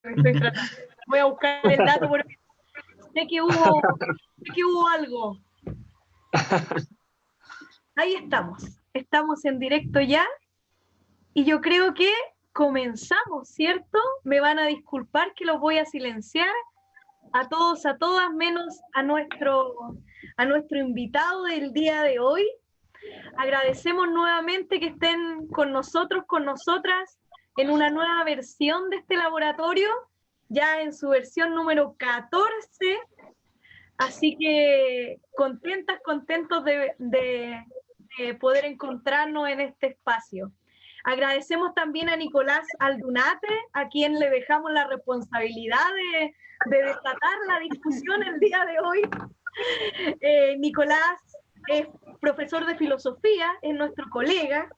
Estoy tratando. Voy a buscar el dato porque sé que hubo algo. Ahí estamos. Estamos en directo ya y yo creo que comenzamos, ¿cierto? Me van a disculpar que los voy a silenciar a todos, a todas, menos a nuestro invitado del día de hoy. Agradecemos nuevamente que estén con nosotros, con nosotras, en una nueva versión de este laboratorio, ya en su versión número 14. Así que contentas, contentos de poder encontrarnos en este espacio. Agradecemos también a Nicolás Aldunate, a quien le dejamos la responsabilidad de desatar la discusión el día de hoy. Nicolás es profesor de filosofía, es nuestro colega,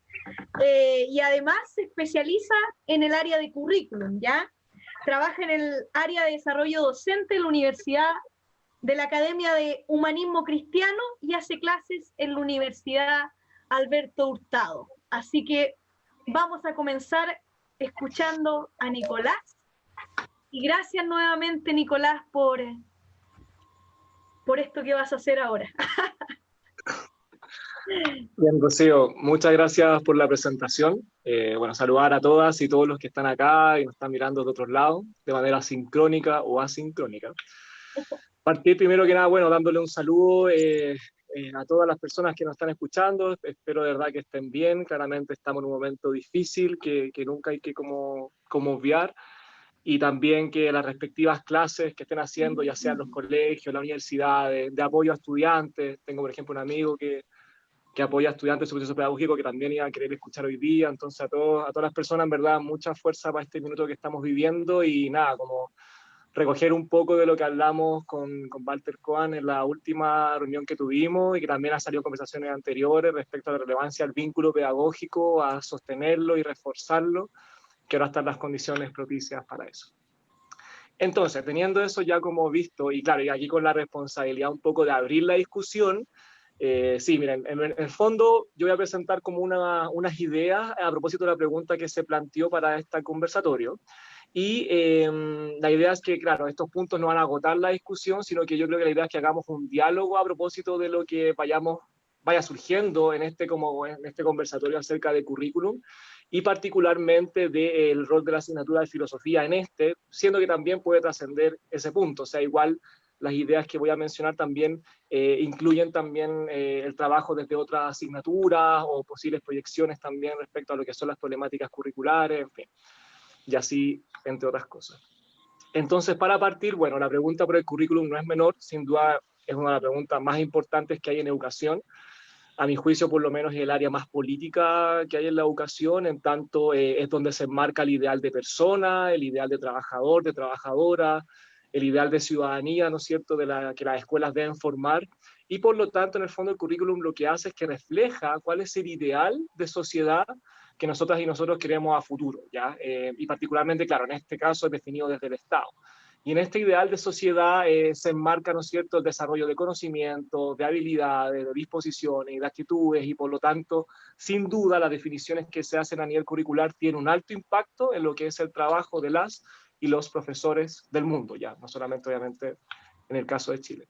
y además se especializa en el área de currículum, ¿ya? Trabaja en el área de desarrollo docente en la Universidad de la Academia de Humanismo Cristiano y hace clases en la Universidad Alberto Hurtado. Así que vamos a comenzar escuchando a Nicolás. Y gracias nuevamente, Nicolás, por esto que vas a hacer ahora. Bien, Rocío, muchas gracias por la presentación. Bueno, saludar a todas y todos los que están acá y nos están mirando de otros lados, de manera sincrónica o asincrónica. Partir primero que nada, bueno, dándole un saludo a todas las personas que nos están escuchando. Espero de verdad que estén bien. Claramente estamos en un momento difícil que nunca hay que como obviar. Y también que las respectivas clases que estén haciendo, ya sean los colegios, las universidades, de apoyo a estudiantes. Tengo, por ejemplo, un amigo que apoya a estudiantes en su proceso pedagógico, que también iba a querer escuchar hoy día. Entonces, a todas las personas, en verdad, mucha fuerza para este minuto que estamos viviendo y nada, como recoger un poco de lo que hablamos con Walter Cohen en la última reunión que tuvimos y que también ha salido en conversaciones anteriores respecto a la relevancia del vínculo pedagógico, a sostenerlo y reforzarlo, que ahora están las condiciones propicias para eso. Entonces, teniendo eso ya como visto, y claro, y aquí con la responsabilidad un poco de abrir la discusión, sí, miren, en el fondo yo voy a presentar como unas ideas a propósito de la pregunta que se planteó para este conversatorio. Y la idea es que, claro, estos puntos no van a agotar la discusión, sino que yo creo que la idea es que hagamos un diálogo a propósito de lo que vaya surgiendo en este conversatorio acerca de currículum y particularmente del rol de la asignatura de filosofía en siendo que también puede trascender ese punto. O sea, igual las ideas que voy a mencionar también incluyen también el trabajo desde otras asignaturas o posibles proyecciones también respecto a lo que son las problemáticas curriculares, en fin, y así, entre otras cosas. Entonces, para partir, bueno, la pregunta por el currículum no es menor, sin duda es una de las preguntas más importantes que hay en educación. A mi juicio, por lo menos, es el área más política que hay en la educación, en tanto es donde se enmarca el ideal de persona, el ideal de trabajador, de trabajadora, el ideal de ciudadanía, ¿no es cierto?, que las escuelas deben formar. Y por lo tanto, en el fondo, el currículum lo que hace es que refleja cuál es el ideal de sociedad que nosotras y nosotros queremos a futuro, ¿ya? Y particularmente, claro, en este caso es definido desde el Estado. Y en este ideal de sociedad se enmarca, ¿no es cierto?, el desarrollo de conocimientos, de habilidades, de disposiciones y de actitudes, y por lo tanto, sin duda, las definiciones que se hacen a nivel curricular tienen un alto impacto en lo que es el trabajo de las y los profesores del mundo, ya, no solamente, obviamente, en el caso de Chile.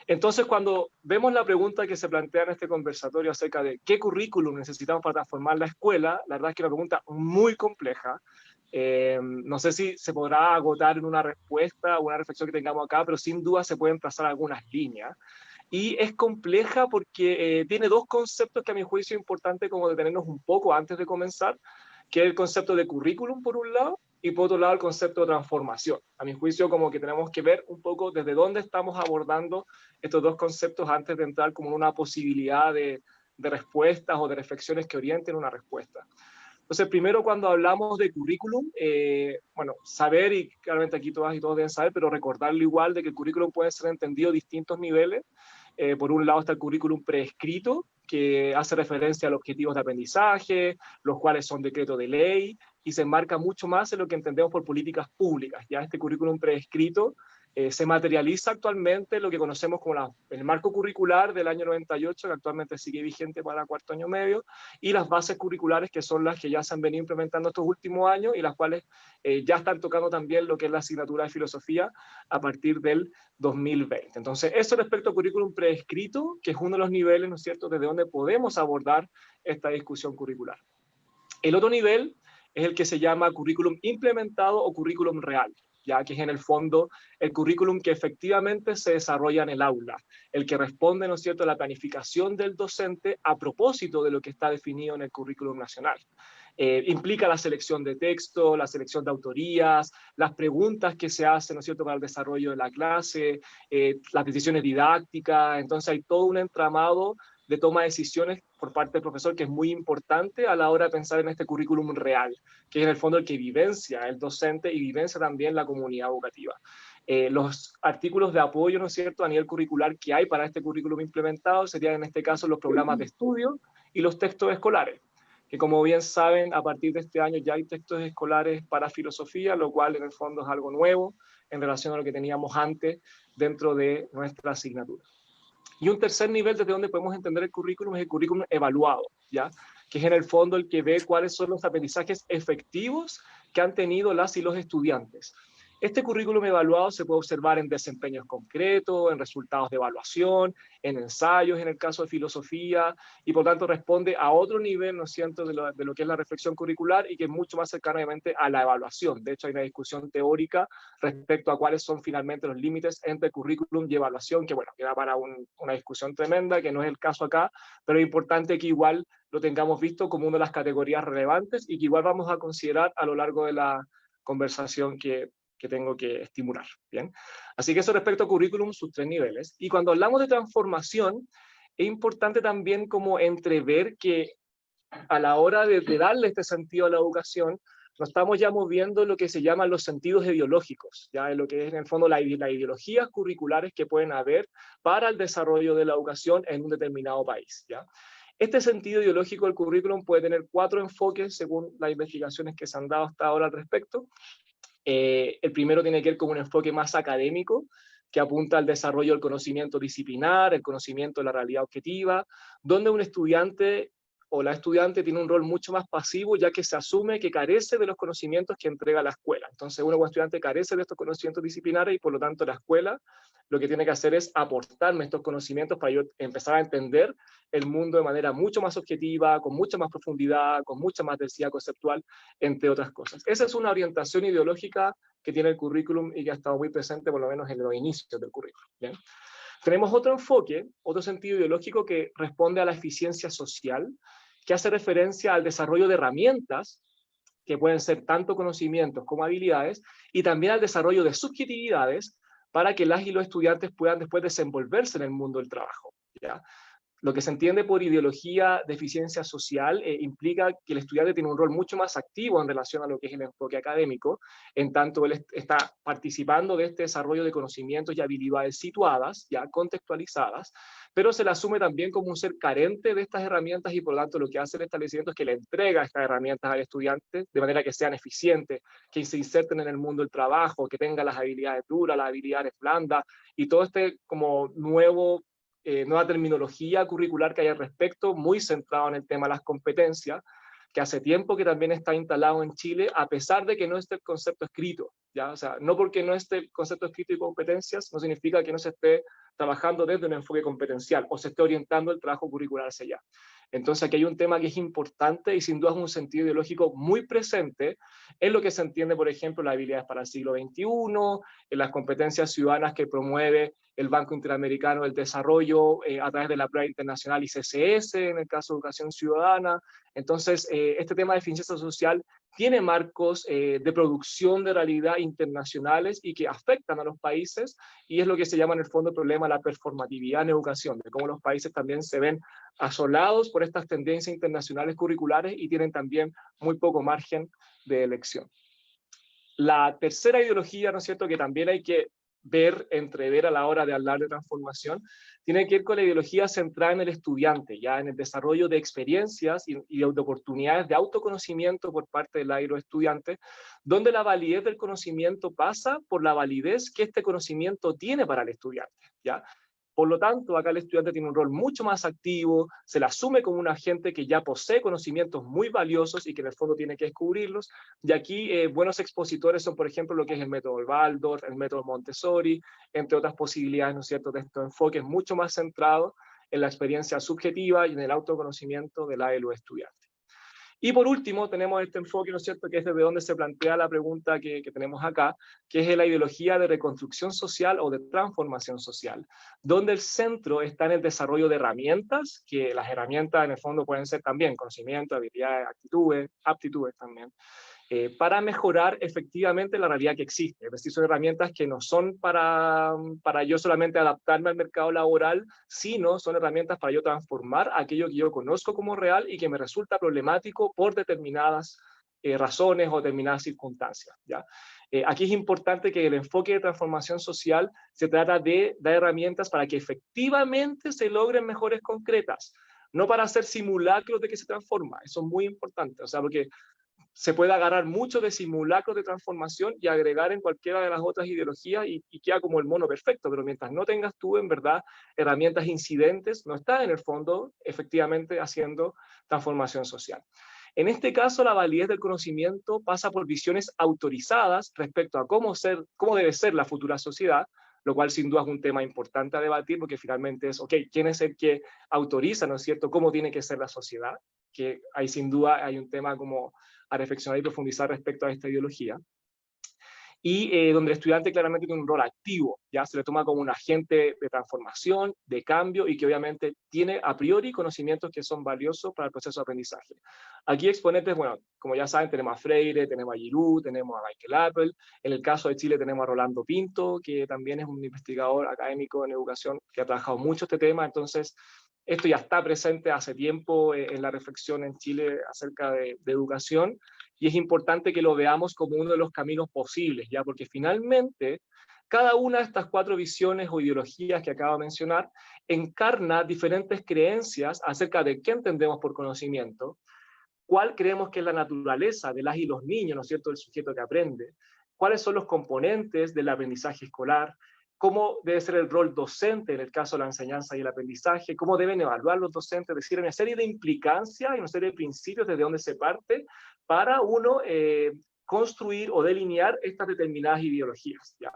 Entonces, cuando vemos la pregunta que se plantea en este conversatorio acerca de qué currículum necesitamos para transformar la escuela, la verdad es que es una pregunta muy compleja. No sé si se podrá agotar en una respuesta o una reflexión que tengamos acá, pero sin duda se pueden trazar algunas líneas. Y es compleja porque tiene dos conceptos que a mi juicio es importante como detenernos un poco antes de comenzar, que es el concepto de currículum por un lado y por otro lado el concepto de transformación. A mi juicio como que tenemos que ver un poco desde dónde estamos abordando estos dos conceptos antes de entrar como en una posibilidad de respuestas o de reflexiones que orienten una respuesta. Entonces, primero cuando hablamos de currículum, bueno, saber, y claramente aquí todas y todos deben saber, pero recordarlo igual de que el currículum puede ser entendido a distintos niveles. Por un lado está el currículum preescrito, que hace referencia a los objetivos de aprendizaje, los cuales son decretos de ley, y se enmarca mucho más en lo que entendemos por políticas públicas. Ya este currículum preescrito Se materializa actualmente lo que conocemos como el marco curricular del año 98, que actualmente sigue vigente para cuarto año medio, y las bases curriculares, que son las que ya se han venido implementando estos últimos años y las cuales ya están tocando también lo que es la asignatura de filosofía a partir del 2020. Entonces, eso respecto al currículum preescrito, que es uno de los niveles, ¿no es cierto?, desde donde podemos abordar esta discusión curricular. El otro nivel es el que se llama currículum implementado o currículum real, ya que es en el fondo el currículum que efectivamente se desarrolla en el aula, el que responde, ¿no es cierto?, a la planificación del docente a propósito de lo que está definido en el currículum nacional. Implica la selección de texto, la selección de autorías, las preguntas que se hacen, ¿no es cierto?, para el desarrollo de la clase, las decisiones didácticas. Entonces hay todo un entramado de toma de decisiones por parte del profesor que es muy importante a la hora de pensar en este currículum real, que es en el fondo el que vivencia el docente y vivencia también la comunidad educativa. Los artículos de apoyo, ¿no es cierto?, a nivel curricular que hay para este currículum implementado serían en este caso los programas de estudio y los textos escolares, que como bien saben, a partir de este año ya hay textos escolares para filosofía, lo cual en el fondo es algo nuevo en relación a lo que teníamos antes dentro de nuestra asignatura. Y un tercer nivel desde donde podemos entender el currículum es el currículum evaluado, ¿ya? Que es en el fondo el que ve cuáles son los aprendizajes efectivos que han tenido las y los estudiantes. Este currículum evaluado se puede observar en desempeños concretos, en resultados de evaluación, en ensayos, en el caso de filosofía, y por tanto responde a otro nivel, ¿no es cierto?, de lo que es la reflexión curricular y que es mucho más cercanamente a la evaluación. De hecho, hay una discusión teórica respecto a cuáles son finalmente los límites entre currículum y evaluación, que bueno, queda para una discusión tremenda, que no es el caso acá, pero es importante que igual lo tengamos visto como una de las categorías relevantes y que igual vamos a considerar a lo largo de la conversación que tengo que estimular, ¿bien? Así que eso respecto a currículum, sus tres niveles. Y cuando hablamos de transformación, es importante también como entrever que a la hora de darle este sentido a la educación, nos estamos ya moviendo en lo que se llaman los sentidos ideológicos, ya en lo que es en el fondo las ideologías curriculares que pueden haber para el desarrollo de la educación en un determinado país, ¿ya? Este sentido ideológico del currículum puede tener 4 enfoques según las investigaciones que se han dado hasta ahora al respecto. El primero tiene que ver con un enfoque más académico, que apunta al desarrollo del conocimiento disciplinar, el conocimiento de la realidad objetiva, donde un estudiante o la estudiante tiene un rol mucho más pasivo, ya que se asume que carece de los conocimientos que entrega la escuela. Entonces, uno como estudiante carece de estos conocimientos disciplinares y por lo tanto la escuela lo que tiene que hacer es aportarme estos conocimientos para yo empezar a entender el mundo de manera mucho más objetiva, con mucha más profundidad, con mucha más densidad conceptual, entre otras cosas. Esa es una orientación ideológica que tiene el currículum y que ha estado muy presente por lo menos en los inicios del currículum, ¿bien? Tenemos otro enfoque, otro sentido ideológico que responde a la eficiencia social, que hace referencia al desarrollo de herramientas, que pueden ser tanto conocimientos como habilidades, y también al desarrollo de subjetividades para que las y los estudiantes puedan después desenvolverse en el mundo del trabajo, ¿ya? Lo que se entiende por ideología de eficiencia social implica que el estudiante tiene un rol mucho más activo en relación a lo que es el enfoque académico, en tanto él está participando de este desarrollo de conocimientos y habilidades situadas, ya contextualizadas, pero se le asume también como un ser carente de estas herramientas y por lo tanto lo que hace el establecimiento es que le entrega estas herramientas al estudiante de manera que sean eficientes, que se inserten en el mundo del trabajo, que tengan las habilidades duras, las habilidades blandas y todo este como nueva terminología curricular que hay al respecto, muy centrado en el tema de las competencias, que hace tiempo que también está instalado en Chile, a pesar de que no esté el concepto escrito, ¿ya? O sea, no porque no esté el concepto escrito y competencias, no significa que no se esté trabajando desde un enfoque competencial, o se esté orientando el trabajo curricular hacia allá. Entonces aquí hay un tema que es importante y sin duda es un sentido ideológico muy presente en lo que se entiende, por ejemplo, las habilidades para el siglo XXI, en las competencias ciudadanas que promueve el Banco Interamericano del Desarrollo a través de la prueba internacional ICCS, en el caso de educación ciudadana. Entonces, este tema de eficiencia social tiene marcos de producción de realidad internacionales y que afectan a los países, y es lo que se llama en el fondo el problema de la performatividad en educación, de cómo los países también se ven asolados por estas tendencias internacionales curriculares y tienen también muy poco margen de elección. La tercera ideología, ¿no es cierto?, que también hay que ver, entrever a la hora de hablar de transformación, tiene que ver con la ideología centrada en el estudiante, ya en el desarrollo de experiencias y de oportunidades de autoconocimiento por parte del de los estudiantes, donde la validez del conocimiento pasa por la validez que este conocimiento tiene para el estudiante, ¿ya? Por lo tanto, acá el estudiante tiene un rol mucho más activo, se le asume como un agente que ya posee conocimientos muy valiosos y que en el fondo tiene que descubrirlos. Y aquí buenos expositores son, por ejemplo, lo que es el método Waldorf, el método Montessori, entre otras posibilidades, ¿no es cierto?, de estos enfoques mucho más centrados en la experiencia subjetiva y en el autoconocimiento de los estudiantes. Y por último, tenemos este enfoque, ¿no es cierto?, que es desde donde se plantea la pregunta que tenemos acá, que es la ideología de reconstrucción social o de transformación social, donde el centro está en el desarrollo de herramientas, que las herramientas en el fondo pueden ser también conocimiento, habilidades, actitudes, aptitudes también, para mejorar efectivamente la realidad que existe. Es decir, son herramientas que no son para yo solamente adaptarme al mercado laboral, sino son herramientas para yo transformar aquello que yo conozco como real y que me resulta problemático por determinadas razones o determinadas circunstancias, ¿ya? Aquí es importante que el enfoque de transformación social se trata de dar herramientas para que efectivamente se logren mejores concretas, no para hacer simulacros de que se transforma. Eso es muy importante, o sea, porque se puede agarrar mucho de simulacros de transformación y agregar en cualquiera de las otras ideologías y queda como el mono perfecto, pero mientras no tengas tú en verdad herramientas incidentes, no estás en el fondo efectivamente haciendo transformación social. En este caso, la validez del conocimiento pasa por visiones autorizadas respecto a cómo debe ser la futura sociedad, lo cual sin duda es un tema importante a debatir, porque finalmente es, ok, ¿quién es el que autoriza, ¿no es cierto?, cómo tiene que ser la sociedad? Que ahí sin duda hay un tema como a reflexionar y profundizar respecto a esta ideología. Y donde el estudiante claramente tiene un rol activo, ya se le toma como un agente de transformación, de cambio, y que obviamente tiene a priori conocimientos que son valiosos para el proceso de aprendizaje. Aquí exponentes, bueno, como ya saben, tenemos a Freire, tenemos a Giroux, tenemos a Michael Appel. En el caso de Chile tenemos a Rolando Pinto, que también es un investigador académico en educación que ha trabajado mucho este tema. Entonces, esto ya está presente hace tiempo en la reflexión en Chile acerca de educación, y es importante que lo veamos como uno de los caminos posibles, ¿ya? Porque finalmente cada una de estas 4 visiones o ideologías que acabo de mencionar encarna diferentes creencias acerca de qué entendemos por conocimiento, cuál creemos que es la naturaleza de las y los niños, ¿no es cierto?, del sujeto que aprende, cuáles son los componentes del aprendizaje escolar, cómo debe ser el rol docente en el caso de la enseñanza y el aprendizaje, cómo deben evaluar los docentes, es decir, hay una serie de implicancias y una serie de principios desde donde se parte para uno construir o delinear estas determinadas ideologías, ¿ya?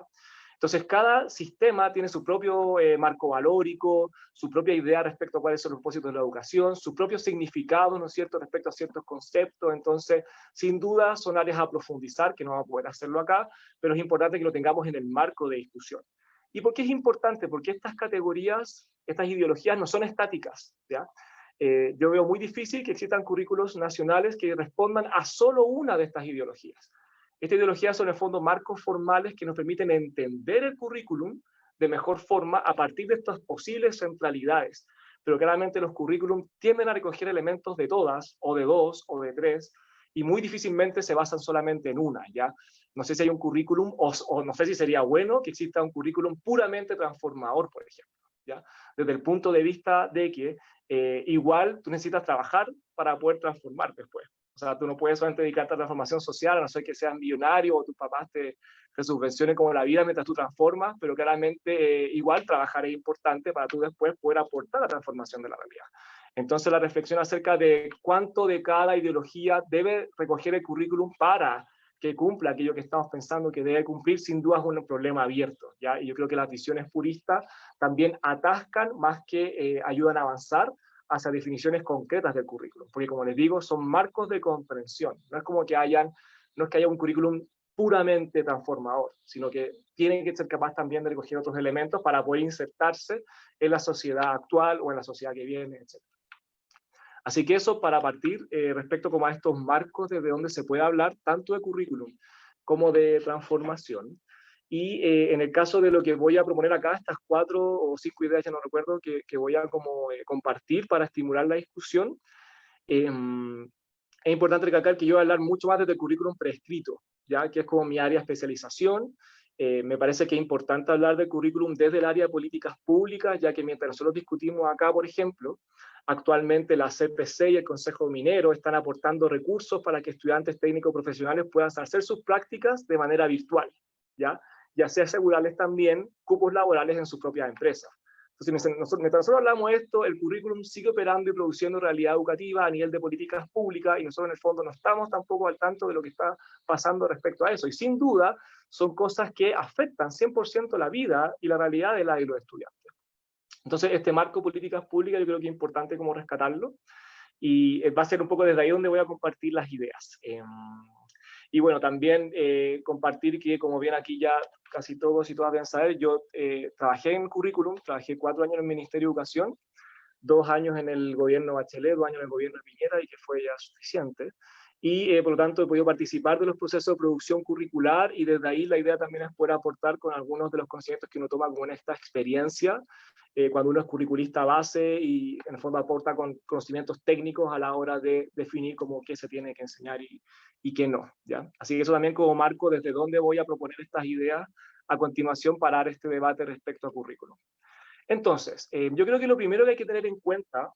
Entonces, cada sistema tiene su propio marco valórico, su propia idea respecto a cuáles son los propósitos de la educación, su propio significado, ¿no es cierto?, respecto a ciertos conceptos. Entonces, sin duda, son áreas a profundizar, que no vamos a poder hacerlo acá, pero es importante que lo tengamos en el marco de discusión. ¿Y por qué es importante? Porque estas categorías, estas ideologías no son estáticas, ¿ya? Yo veo muy difícil que existan currículos nacionales que respondan a solo una de estas ideologías. Estas ideologías son en el fondo marcos formales que nos permiten entender el currículum de mejor forma a partir de estas posibles centralidades. Pero claramente los currículum tienden a recoger elementos de todas, o de 2, o de 3, y muy difícilmente se basan solamente en una, ¿ya? No sé si hay un currículum, o no sé si sería bueno que exista un currículum puramente transformador, por ejemplo, ¿ya? Desde el punto de vista de que igual tú necesitas trabajar para poder transformar después. O sea, tú no puedes solamente dedicarte a la transformación social, a no ser que seas millonario o tus papás te subvencionen como la vida mientras tú transformas, pero claramente igual trabajar es importante para tú después poder aportar a la transformación de la realidad. Entonces la reflexión acerca de cuánto de cada ideología debe recoger el currículum para que cumpla aquello que estamos pensando que debe cumplir, sin duda es un problema abierto, ¿ya? Y yo creo que las visiones puristas también atascan más que ayudan a avanzar hacia definiciones concretas del currículum, porque como les digo, son marcos de comprensión, no es como que haya un currículum puramente transformador, sino que tienen que ser capaz también de recoger otros elementos para poder insertarse en la sociedad actual o en la sociedad que viene, etc. Así que eso para partir respecto como a estos marcos desde donde se puede hablar tanto de currículum como de transformación. Y en el caso de lo que voy a proponer acá, estas 4 o 5 ideas, ya no recuerdo, que voy a como, compartir para estimular la discusión, es importante recalcar que yo voy a hablar mucho más desde el currículum prescrito, ya que es como mi área de especialización, Me parece que es importante hablar del currículum desde el área de políticas públicas, ya que mientras nosotros discutimos acá, por ejemplo, actualmente la CPC y el Consejo Minero están aportando recursos para que estudiantes técnicos profesionales puedan hacer sus prácticas de manera virtual, ¿ya? Y así asegurarles también cupos laborales en sus propias empresas. Entonces, mientras nosotros hablamos de esto, el currículum sigue operando y produciendo realidad educativa a nivel de políticas públicas, y nosotros en el fondo no estamos tampoco al tanto de lo que está pasando respecto a eso. Y sin duda, son cosas que afectan 100% la vida y la realidad de los estudiantes. Entonces, este marco de políticas públicas yo creo que es importante como rescatarlo, y va a ser un poco desde ahí donde voy a compartir las ideas. Y bueno, también compartir que, como bien aquí ya casi todos y todas deben saber, yo trabajé en currículum, trabajé 4 años en el Ministerio de Educación, 2 años en el gobierno Bachelet, 2 años en el gobierno de Piñera, y que fue ya suficiente. Y por lo tanto he podido participar de los procesos de producción curricular, y desde ahí la idea también es poder aportar con algunos de los conocimientos que uno toma como en esta experiencia, cuando uno es curriculista base, y en el fondo aporta con conocimientos técnicos a la hora de definir cómo qué se tiene que enseñar y qué no, ¿ya? Así que eso también como marco desde dónde voy a proponer estas ideas a continuación para dar este debate respecto a currículum. Entonces, yo creo que lo primero que hay que tener en cuenta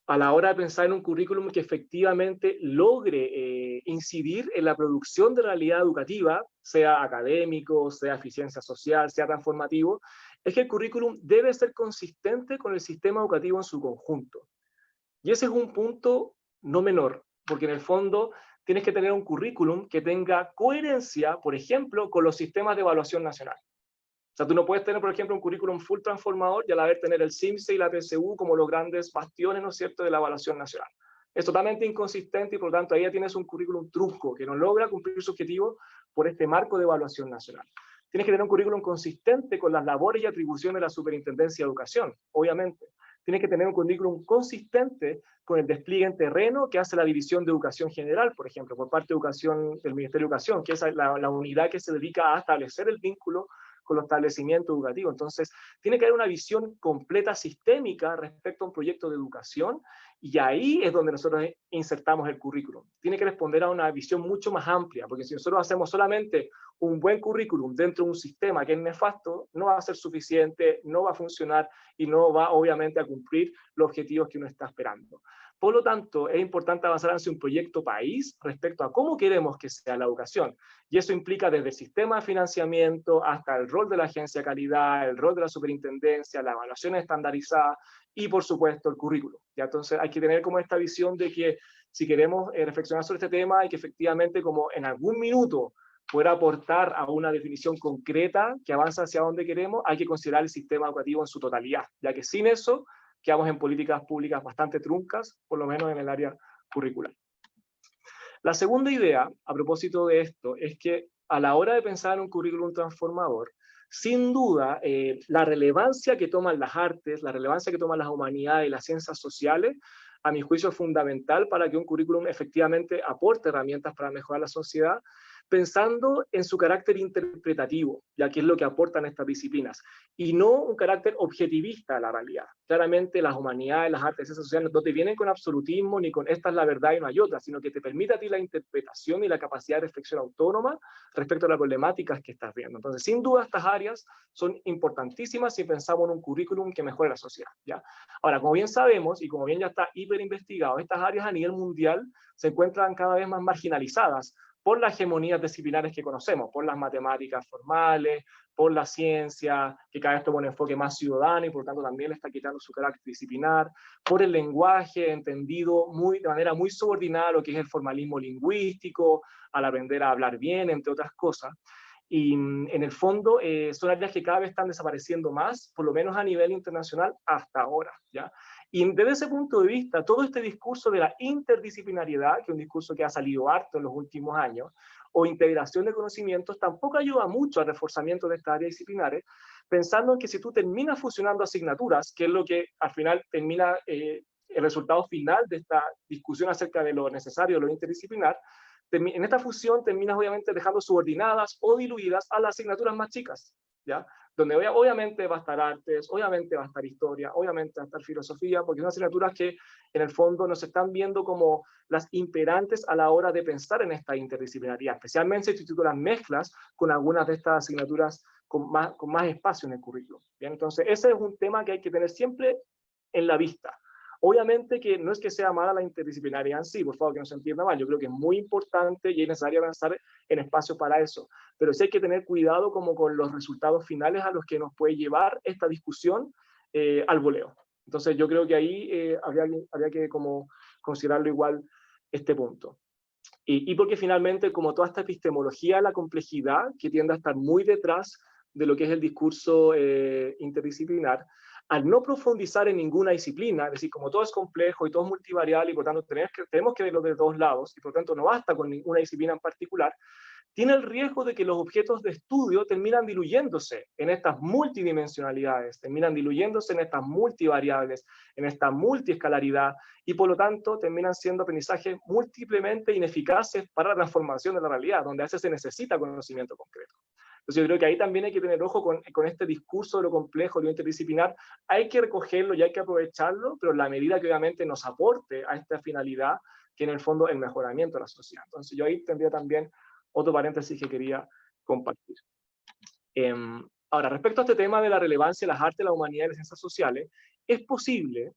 a la hora de pensar en un currículum que efectivamente logre incidir en la producción de realidad educativa, sea académico, sea eficiencia social, sea transformativo, es que el currículum debe ser consistente con el sistema educativo en su conjunto. Y ese es un punto no menor, porque en el fondo tienes que tener un currículum que tenga coherencia, por ejemplo, con los sistemas de evaluación nacional. O sea, tú no puedes tener, por ejemplo, un currículum full transformador y a la vez tener el CIMSE y la PSU como los grandes bastiones, ¿no es cierto?, de la evaluación nacional. Es totalmente inconsistente, y por lo tanto ahí ya tienes un currículum trunco que no logra cumplir su objetivo por este marco de evaluación nacional. Tienes que tener un currículum consistente con las labores y atribuciones de la Superintendencia de Educación, obviamente. Tienes que tener un currículum consistente con el despliegue en terreno que hace la División de Educación General, por ejemplo, por parte de Educación, del Ministerio de Educación, que es la unidad que se dedica a establecer el vínculo con los establecimientos educativos. Entonces, tiene que haber una visión completa sistémica respecto a un proyecto de educación, y ahí es donde nosotros insertamos el currículum. Tiene que responder a una visión mucho más amplia, porque si nosotros hacemos solamente un buen currículum dentro de un sistema que es nefasto, no va a ser suficiente, no va a funcionar y no va obviamente a cumplir los objetivos que uno está esperando. Por lo tanto, es importante avanzar hacia un proyecto país respecto a cómo queremos que sea la educación. Y eso implica desde el sistema de financiamiento hasta el rol de la agencia de calidad, el rol de la superintendencia, la evaluación estandarizada y, por supuesto, el currículo. ¿Ya? Entonces, hay que tener como esta visión de que si queremos reflexionar sobre este tema, y que efectivamente, como en algún minuto poder aportar a una definición concreta que avanza hacia donde queremos, hay que considerar el sistema educativo en su totalidad, ya que sin eso quedamos en políticas públicas bastante truncas, por lo menos en el área curricular. La segunda idea, a propósito de esto, es que a la hora de pensar en un currículum transformador, sin duda, la relevancia que toman las artes, la relevancia que toman las humanidades y las ciencias sociales, a mi juicio es fundamental para que un currículum efectivamente aporte herramientas para mejorar la sociedad, pensando en su carácter interpretativo, ya que es lo que aportan estas disciplinas, y no un carácter objetivista a la realidad. Claramente las humanidades, las artes y ciencias sociales no te vienen con absolutismo ni con esta es la verdad y no hay otra, sino que te permite a ti la interpretación y la capacidad de reflexión autónoma respecto a las problemáticas que estás viendo. Entonces, sin duda, estas áreas son importantísimas si pensamos en un currículum que mejore la sociedad, ¿ya? Ahora, como bien sabemos, y como bien ya está hiper investigado, estas áreas a nivel mundial se encuentran cada vez más marginalizadas por las hegemonías disciplinares que conocemos, por las matemáticas formales, por la ciencia, que cada vez toma un enfoque más ciudadano y por lo tanto también le está quitando su carácter disciplinar, por el lenguaje entendido de manera muy subordinada a lo que es el formalismo lingüístico, al aprender a hablar bien, entre otras cosas. Y en el fondo son áreas que cada vez están desapareciendo más, por lo menos a nivel internacional hasta ahora, ¿ya? Y desde ese punto de vista, todo este discurso de la interdisciplinariedad, que es un discurso que ha salido harto en los últimos años, o integración de conocimientos, tampoco ayuda mucho al reforzamiento de estas áreas disciplinares, pensando en que si tú terminas fusionando asignaturas, que es lo que al final termina el resultado final de esta discusión acerca de lo necesario, lo interdisciplinar, en esta fusión terminas obviamente dejando subordinadas o diluidas a las asignaturas más chicas, ¿ya? Donde obviamente va a estar artes, obviamente va a estar historia, obviamente va a estar filosofía, porque son asignaturas que en el fondo nos están viendo como las imperantes a la hora de pensar en esta interdisciplinaridad, especialmente si tú las mezclas con algunas de estas asignaturas con más espacio en el currículo. ¿Bien? Entonces, ese es un tema que hay que tener siempre en la vista. Obviamente que no es que sea mala la interdisciplinaridad en sí, por favor, que no se entienda mal, yo creo que es muy importante y es necesario avanzar en espacios para eso, pero sí hay que tener cuidado como con los resultados finales a los que nos puede llevar esta discusión al voleo. Entonces yo creo que ahí habría que como considerarlo igual este punto. Y porque finalmente, como toda esta epistemología, la complejidad que tiende a estar muy detrás de lo que es el discurso interdisciplinar, al no profundizar en ninguna disciplina, es decir, como todo es complejo y todo es multivarial y por tanto tenemos que verlo de dos lados y por tanto no basta con ninguna disciplina en particular, tiene el riesgo de que los objetos de estudio terminan diluyéndose en estas multidimensionalidades, terminan diluyéndose en estas multivariables, en esta multiescalaridad, y por lo tanto terminan siendo aprendizajes múltiplemente ineficaces para la transformación de la realidad, donde a veces se necesita conocimiento concreto. Entonces yo creo que ahí también hay que tener ojo con este discurso de lo complejo, de lo interdisciplinar, hay que recogerlo y hay que aprovecharlo, pero en la medida que obviamente nos aporte a esta finalidad, que en el fondo es el mejoramiento de la sociedad. Entonces yo ahí tendría también otro paréntesis que quería compartir. Ahora, respecto a este tema de la relevancia de las artes, la humanidad y las ciencias sociales, es posible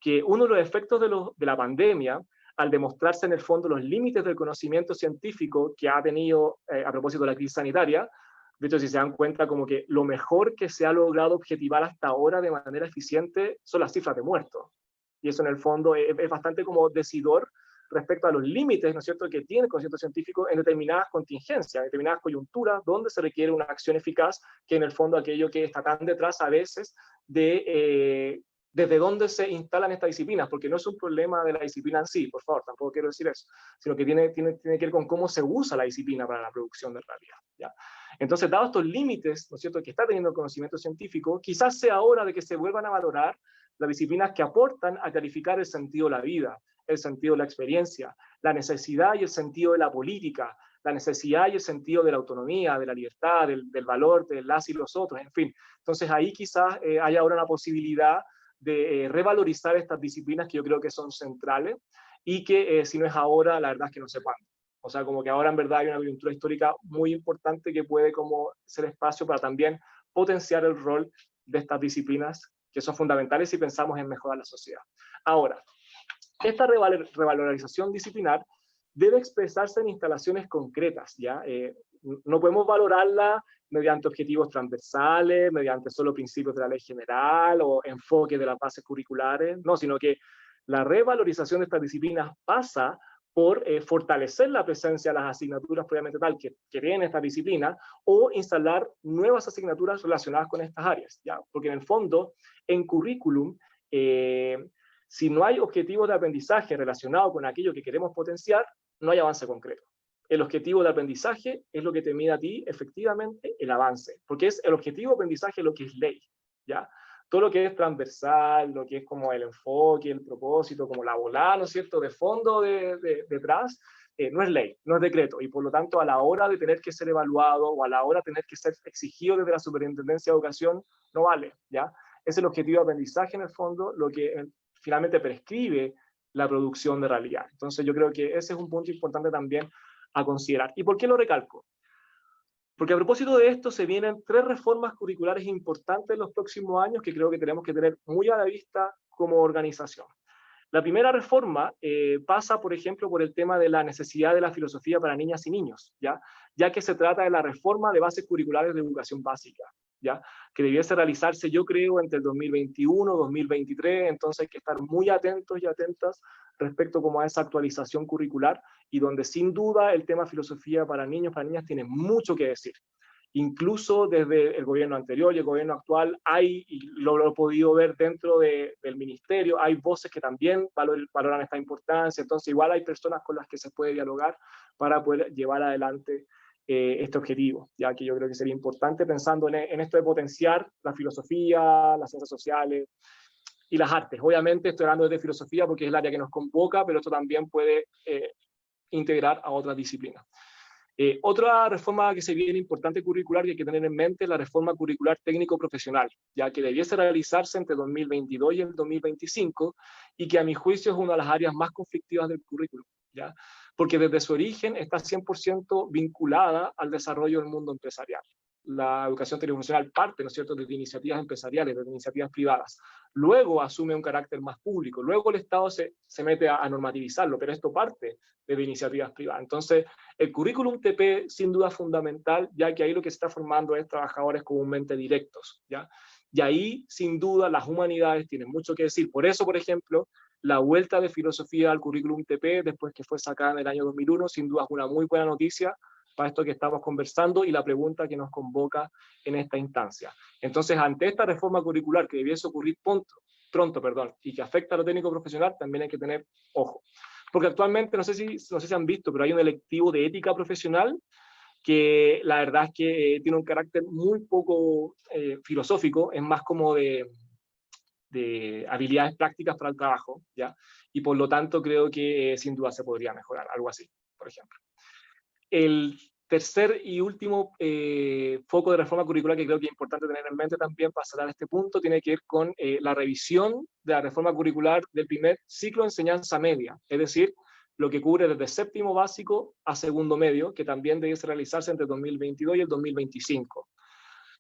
que uno de los efectos de la pandemia, al demostrarse en el fondo los límites del conocimiento científico que ha tenido a propósito de la crisis sanitaria, de hecho, si se dan cuenta, como que lo mejor que se ha logrado objetivar hasta ahora de manera eficiente son las cifras de muertos. Y eso en el fondo es bastante como decidor respecto a los límites, ¿no es cierto?, que tiene el conocimiento científico en determinadas contingencias, en determinadas coyunturas, donde se requiere una acción eficaz, que en el fondo aquello que está tan detrás a veces de desde dónde se instalan estas disciplinas, porque no es un problema de la disciplina en sí, por favor, tampoco quiero decir eso, sino que tiene que ver con cómo se usa la disciplina para la producción de realidad, ¿ya? Entonces, dados estos límites, ¿no es cierto?, que está teniendo el conocimiento científico, quizás sea hora de que se vuelvan a valorar las disciplinas que aportan a clarificar el sentido de la vida, el sentido de la experiencia, la necesidad y el sentido de la política, la necesidad y el sentido de la autonomía, de la libertad, del valor de las y los otros, en fin. Entonces ahí quizás haya ahora una posibilidad de revalorizar estas disciplinas que yo creo que son centrales y que si no es ahora, la verdad es que no sé cuándo. O sea, como que ahora en verdad hay una coyuntura histórica muy importante que puede como ser espacio para también potenciar el rol de estas disciplinas que son fundamentales si pensamos en mejorar la sociedad. Ahora, esta revalorización disciplinar debe expresarse en instalaciones concretas, ¿ya? No podemos valorarla mediante objetivos transversales, mediante solo principios de la ley general o enfoque de las bases curriculares, no, sino que la revalorización de estas disciplinas pasa por fortalecer la presencia de las asignaturas previamente tal que tienen esta disciplina o instalar nuevas asignaturas relacionadas con estas áreas, ¿ya? Porque en el fondo, en currículum, si no hay objetivos de aprendizaje relacionados con aquello que queremos potenciar, no hay avance concreto. El objetivo de aprendizaje es lo que te mide a ti efectivamente el avance, porque es el objetivo de aprendizaje lo que es ley, ¿ya? Todo lo que es transversal, lo que es como el enfoque, el propósito, como la volada, ¿no es cierto?, de fondo detrás, no es ley, no es decreto, y por lo tanto a la hora de tener que ser evaluado o a la hora de tener que ser exigido desde la Superintendencia de Educación, no vale, ¿ya? Es el objetivo de aprendizaje en el fondo lo que finalmente prescribe la producción de realidad. Entonces yo creo que ese es un punto importante también a considerar. ¿Y por qué lo recalco? Porque a propósito de esto se vienen 3 reformas curriculares importantes en los próximos años que creo que tenemos que tener muy a la vista como organización. La primera reforma pasa, por ejemplo, por el tema de la necesidad de la filosofía para niñas y niños, ya que se trata de la reforma de bases curriculares de educación básica, ¿ya? Que debiese realizarse, yo creo, entre el 2021 y 2023, entonces hay que estar muy atentos y atentas respecto como a esa actualización curricular y donde sin duda el tema filosofía para niños, para niñas tiene mucho que decir. Incluso desde el gobierno anterior y el gobierno actual hay, y lo he podido ver dentro del ministerio, hay voces que también valoran esta importancia, entonces igual hay personas con las que se puede dialogar para poder llevar adelante este objetivo, ya que yo creo que sería importante pensando en esto de potenciar la filosofía, las ciencias sociales y las artes. Obviamente estoy hablando de filosofía porque es el área que nos convoca, pero esto también puede integrar a otras disciplinas. Otra reforma que se viene importante curricular que hay que tener en mente es la reforma curricular técnico-profesional, ya que debiese realizarse entre 2022 y el 2025 y que a mi juicio es una de las áreas más conflictivas del currículum, ¿ya? Porque desde su origen está 100% vinculada al desarrollo del mundo empresarial. La educación técnico-profesional parte, ¿no es cierto?, de iniciativas empresariales, de iniciativas privadas. Luego asume un carácter más público. Luego el Estado se mete a normativizarlo, pero esto parte de iniciativas privadas. Entonces, el currículum TP sin duda es fundamental, ya que ahí lo que se está formando es trabajadores comúnmente directos, ¿ya? Y ahí, sin duda, las humanidades tienen mucho que decir. Por eso, por ejemplo, la vuelta de filosofía al currículum TP, después que fue sacada en el año 2001, sin duda es una muy buena noticia para esto que estamos conversando y la pregunta que nos convoca en esta instancia. Entonces, ante esta reforma curricular que debiese ocurrir pronto, y que afecta a lo técnico profesional, también hay que tener ojo. Porque actualmente, no sé si han visto, pero hay un electivo de ética profesional que la verdad es que tiene un carácter muy poco filosófico, es más como de habilidades prácticas para el trabajo, ¿ya? Y por lo tanto creo que sin duda se podría mejorar, algo así, por ejemplo. El tercer y último foco de reforma curricular que creo que es importante tener en mente también para cerrar este punto tiene que ver con la revisión de la reforma curricular del primer ciclo de enseñanza media, es decir, lo que cubre desde séptimo básico a segundo medio, que también debe realizarse entre el 2022 y el 2025.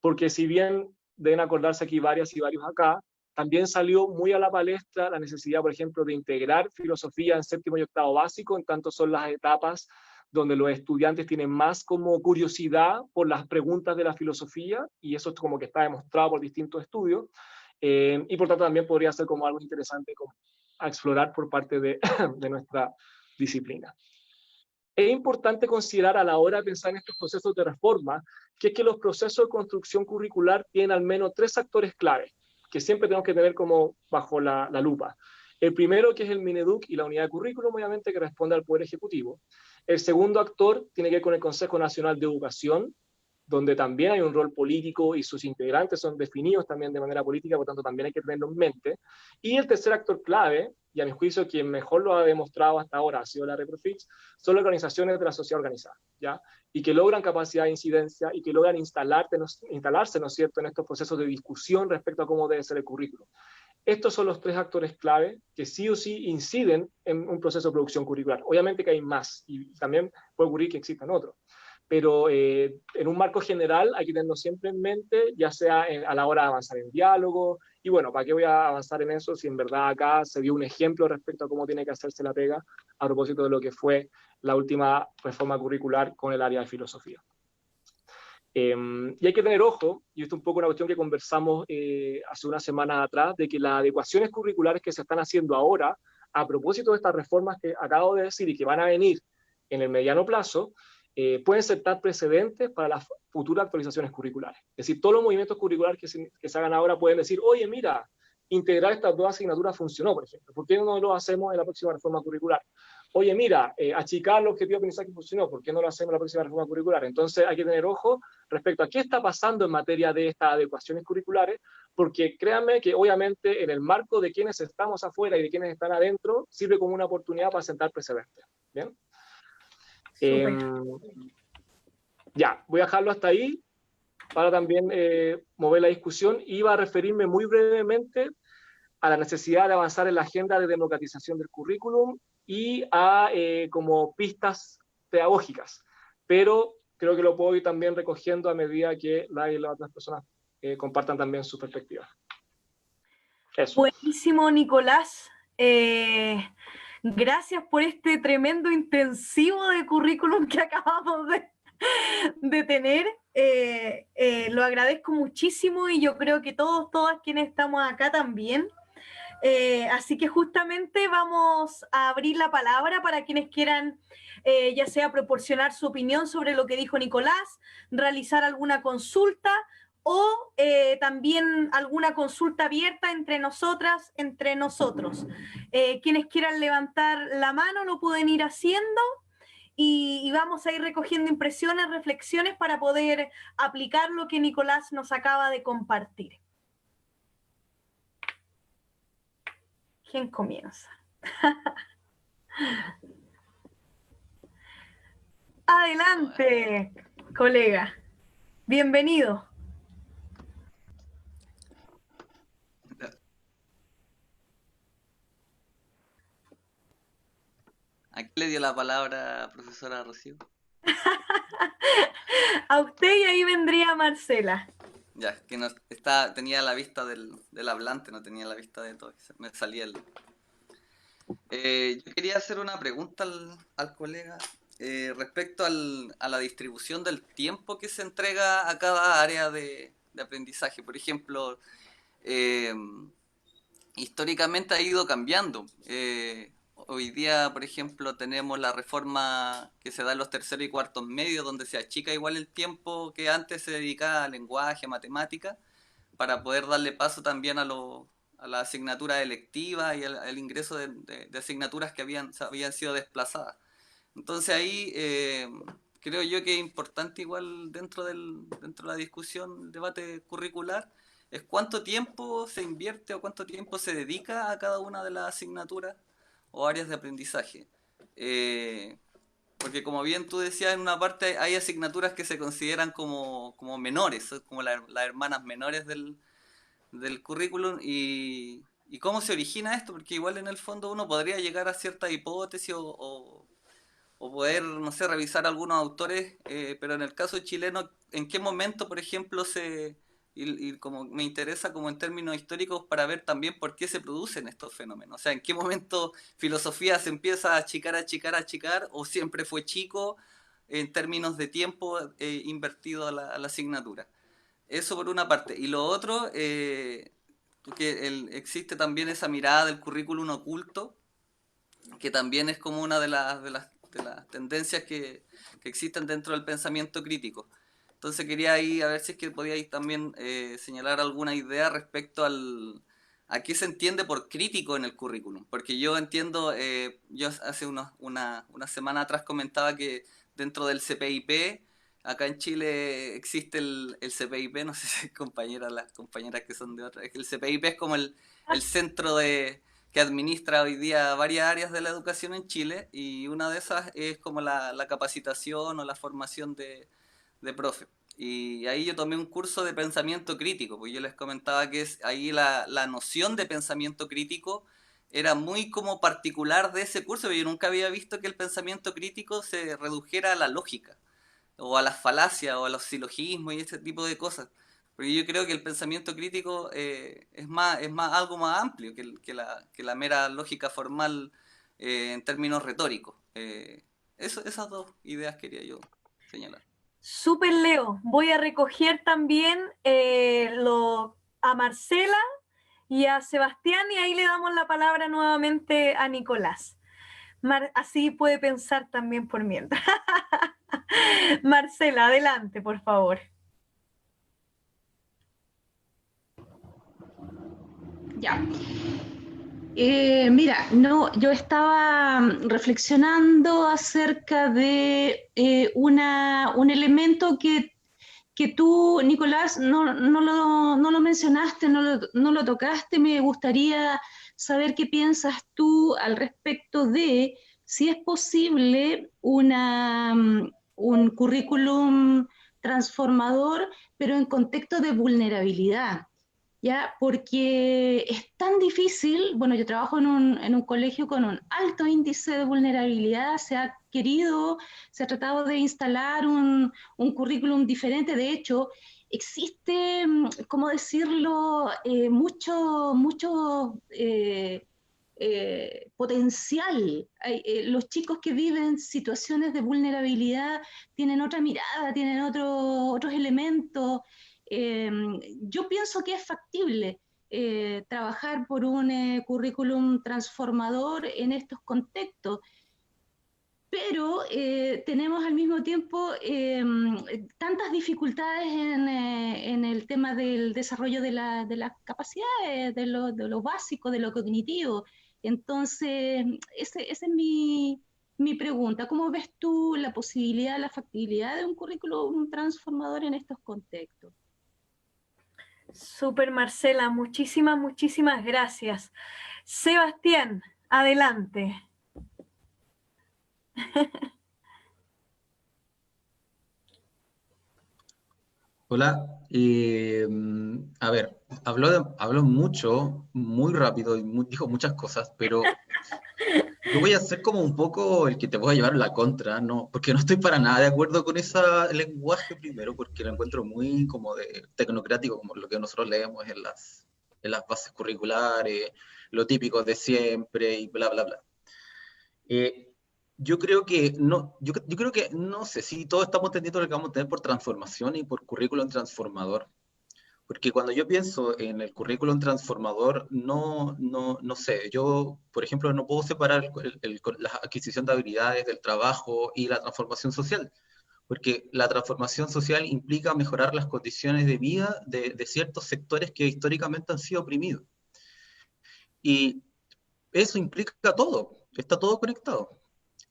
Porque si bien deben acordarse aquí varias y varios acá, también salió muy a la palestra la necesidad, por ejemplo, de integrar filosofía en séptimo y octavo básico, en tanto son las etapas donde los estudiantes tienen más como curiosidad por las preguntas de la filosofía, y eso es como que está demostrado por distintos estudios, y por tanto también podría ser como algo interesante como a explorar por parte de, de nuestra disciplina. Es importante considerar a la hora de pensar en estos procesos de reforma, que es que los procesos de construcción curricular tienen al menos 3 actores clave, que siempre tenemos que tener como bajo la lupa. El primero, que es el Mineduc y la unidad de currículum, obviamente, que responde al Poder Ejecutivo. El segundo actor tiene que ver con el Consejo Nacional de Educación, donde también hay un rol político y sus integrantes son definidos también de manera política, por tanto también hay que tenerlo en mente. Y el tercer actor clave, y a mi juicio quien mejor lo ha demostrado hasta ahora ha sido la Reprofix, son las organizaciones de la sociedad organizada, ¿ya? Y que logran capacidad de incidencia y que logran instalarse, ¿no es cierto?, en estos procesos de discusión respecto a cómo debe ser el currículo. Estos son los 3 actores clave que sí o sí inciden en un proceso de producción curricular. Obviamente que hay más y también puede ocurrir que existan otros, pero en un marco general hay que tenerlo siempre en mente, ya sea a la hora de avanzar en diálogo, y bueno, ¿para qué voy a avanzar en eso si en verdad acá se dio un ejemplo respecto a cómo tiene que hacerse la pega a propósito de lo que fue la última reforma curricular con el área de filosofía? Y hay que tener ojo, y esto es un poco una cuestión que conversamos hace unas semanas atrás, de que las adecuaciones curriculares que se están haciendo ahora, a propósito de estas reformas que acabo de decir y que van a venir en el mediano plazo, pueden sentar precedentes para las futuras actualizaciones curriculares. Es decir, todos los movimientos curriculares que se hagan ahora pueden decir, oye, mira, integrar estas 2 asignaturas funcionó, por ejemplo. ¿Por qué no lo hacemos en la próxima reforma curricular? Oye, mira, achicar el objetivo de aprendizaje funcionó, ¿por qué no lo hacemos en la próxima reforma curricular? Entonces hay que tener ojo respecto a qué está pasando en materia de estas adecuaciones curriculares, porque créanme que obviamente en el marco de quienes estamos afuera y de quienes están adentro, sirve como una oportunidad para sentar precedentes. ¿Bien? Ya, voy a dejarlo hasta ahí para también mover la discusión. Iba a referirme muy brevemente a la necesidad de avanzar en la agenda de democratización del currículum y a como pistas pedagógicas, pero creo que lo puedo ir también recogiendo a medida que las otras personas compartan también sus perspectivas. Eso. Buenísimo, Nicolás. Gracias por este tremendo intensivo de currículum que acabamos de tener. Lo agradezco muchísimo y yo creo que todas quienes estamos acá también. Así que justamente vamos a abrir la palabra para quienes quieran, ya sea proporcionar su opinión sobre lo que dijo Nicolás, realizar alguna consulta o también alguna consulta abierta entre nosotras, entre nosotros. Quienes quieran levantar la mano lo pueden ir haciendo y vamos a ir recogiendo impresiones, reflexiones para poder aplicar lo que Nicolás nos acaba de compartir. ¿Quién comienza? Adelante, colega. Bienvenido. ¿A quién le dio la palabra, profesora Rocío? A usted y ahí vendría Marcela. Ya, que no, tenía la vista del hablante, no tenía la vista de todo. Me salía el... yo quería hacer una pregunta al colega respecto a la distribución del tiempo que se entrega a cada área de aprendizaje. Por ejemplo, eh, históricamente ha ido cambiando. Hoy día, por ejemplo, tenemos la reforma que se da en los terceros y cuartos medios, donde se achica igual el tiempo que antes se dedicaba a lenguaje, a matemática, para poder darle paso también a la asignatura electiva y al ingreso de asignaturas que habían sido desplazadas. Entonces ahí creo yo que es importante igual dentro de la discusión, el debate curricular, es cuánto tiempo se invierte o cuánto tiempo se dedica a cada una de las asignaturas o áreas de aprendizaje. Eh, Porque como bien tú decías, en una parte hay asignaturas que se consideran como menores, como las hermanas menores del currículum y cómo se origina esto, porque igual en el fondo uno podría llegar a cierta hipótesis o poder, no sé, revisar algunos autores, pero en el caso chileno, ¿en qué momento, por ejemplo, y como me interesa como en términos históricos para ver también por qué se producen estos fenómenos? O sea, ¿en qué momento filosofía se empieza a achicar, achicar, achicar, o siempre fue chico en términos de tiempo invertido a la asignatura? Eso por una parte. Y lo otro, que existe también esa mirada del currículum oculto, que también es como una de las tendencias que existen dentro del pensamiento crítico. Entonces quería ahí a ver si es que podíais también señalar alguna idea respecto a qué se entiende por crítico en el currículum. Porque yo entiendo, yo hace una semana atrás comentaba que dentro del CPIP, acá en Chile existe el CPIP, no sé si las compañeras que son de otra, el CPIP es como el centro que administra hoy día varias áreas de la educación en Chile y una de esas es como la capacitación o la formación de profe. Y ahí yo tomé un curso de pensamiento crítico, pues yo les comentaba que ahí la noción de pensamiento crítico era muy como particular de ese curso, porque yo nunca había visto que el pensamiento crítico se redujera a la lógica, o a las falacias, o a los silogismos y ese tipo de cosas. Porque yo creo que el pensamiento crítico es algo más amplio que la mera lógica formal en términos retóricos. Esas dos ideas quería yo señalar. Súper Leo. Voy a recoger también a Marcela y a Sebastián y ahí le damos la palabra nuevamente a Nicolás. Así puede pensar también por mientras. Marcela, adelante, por favor. Ya. Mira, no, yo estaba reflexionando acerca de un elemento que tú, Nicolás, no lo mencionaste, no lo tocaste. Me gustaría saber qué piensas tú al respecto de si es posible un currículum transformador, pero en contexto de vulnerabilidad. ¿Ya? Porque es tan difícil, bueno, yo trabajo en un colegio con un alto índice de vulnerabilidad, se ha tratado de instalar un currículum diferente, de hecho, existe, ¿cómo decirlo?, mucho potencial. Los chicos que viven situaciones de vulnerabilidad tienen otra mirada, tienen otros elementos. eh, yo pienso que es factible trabajar por un currículum transformador en estos contextos, pero tenemos al mismo tiempo tantas dificultades en el tema del desarrollo de las capacidades, de lo básico, de lo cognitivo. Entonces, esa es mi pregunta. ¿Cómo ves tú la posibilidad, la factibilidad de un currículum transformador en estos contextos? Súper Marcela, muchísimas gracias. Sebastián, adelante. Hola, a ver, habló mucho, muy rápido, y dijo muchas cosas, pero yo voy a ser como un poco el que te voy a llevar la contra, ¿no? Porque no estoy para nada de acuerdo con ese lenguaje primero, porque lo encuentro muy como de tecnocrático, como lo que nosotros leemos en las bases curriculares, lo típico de siempre y bla, bla, bla. Eh, yo creo que no, yo creo que no sé si todos estamos entendiendo lo que vamos a tener por transformación y por currículum transformador. Porque cuando yo pienso en el currículum transformador, no sé, yo, por ejemplo, no puedo separar la adquisición de habilidades del trabajo y la transformación social, porque la transformación social implica mejorar las condiciones de vida de ciertos sectores que históricamente han sido oprimidos. Y eso implica todo, está todo conectado.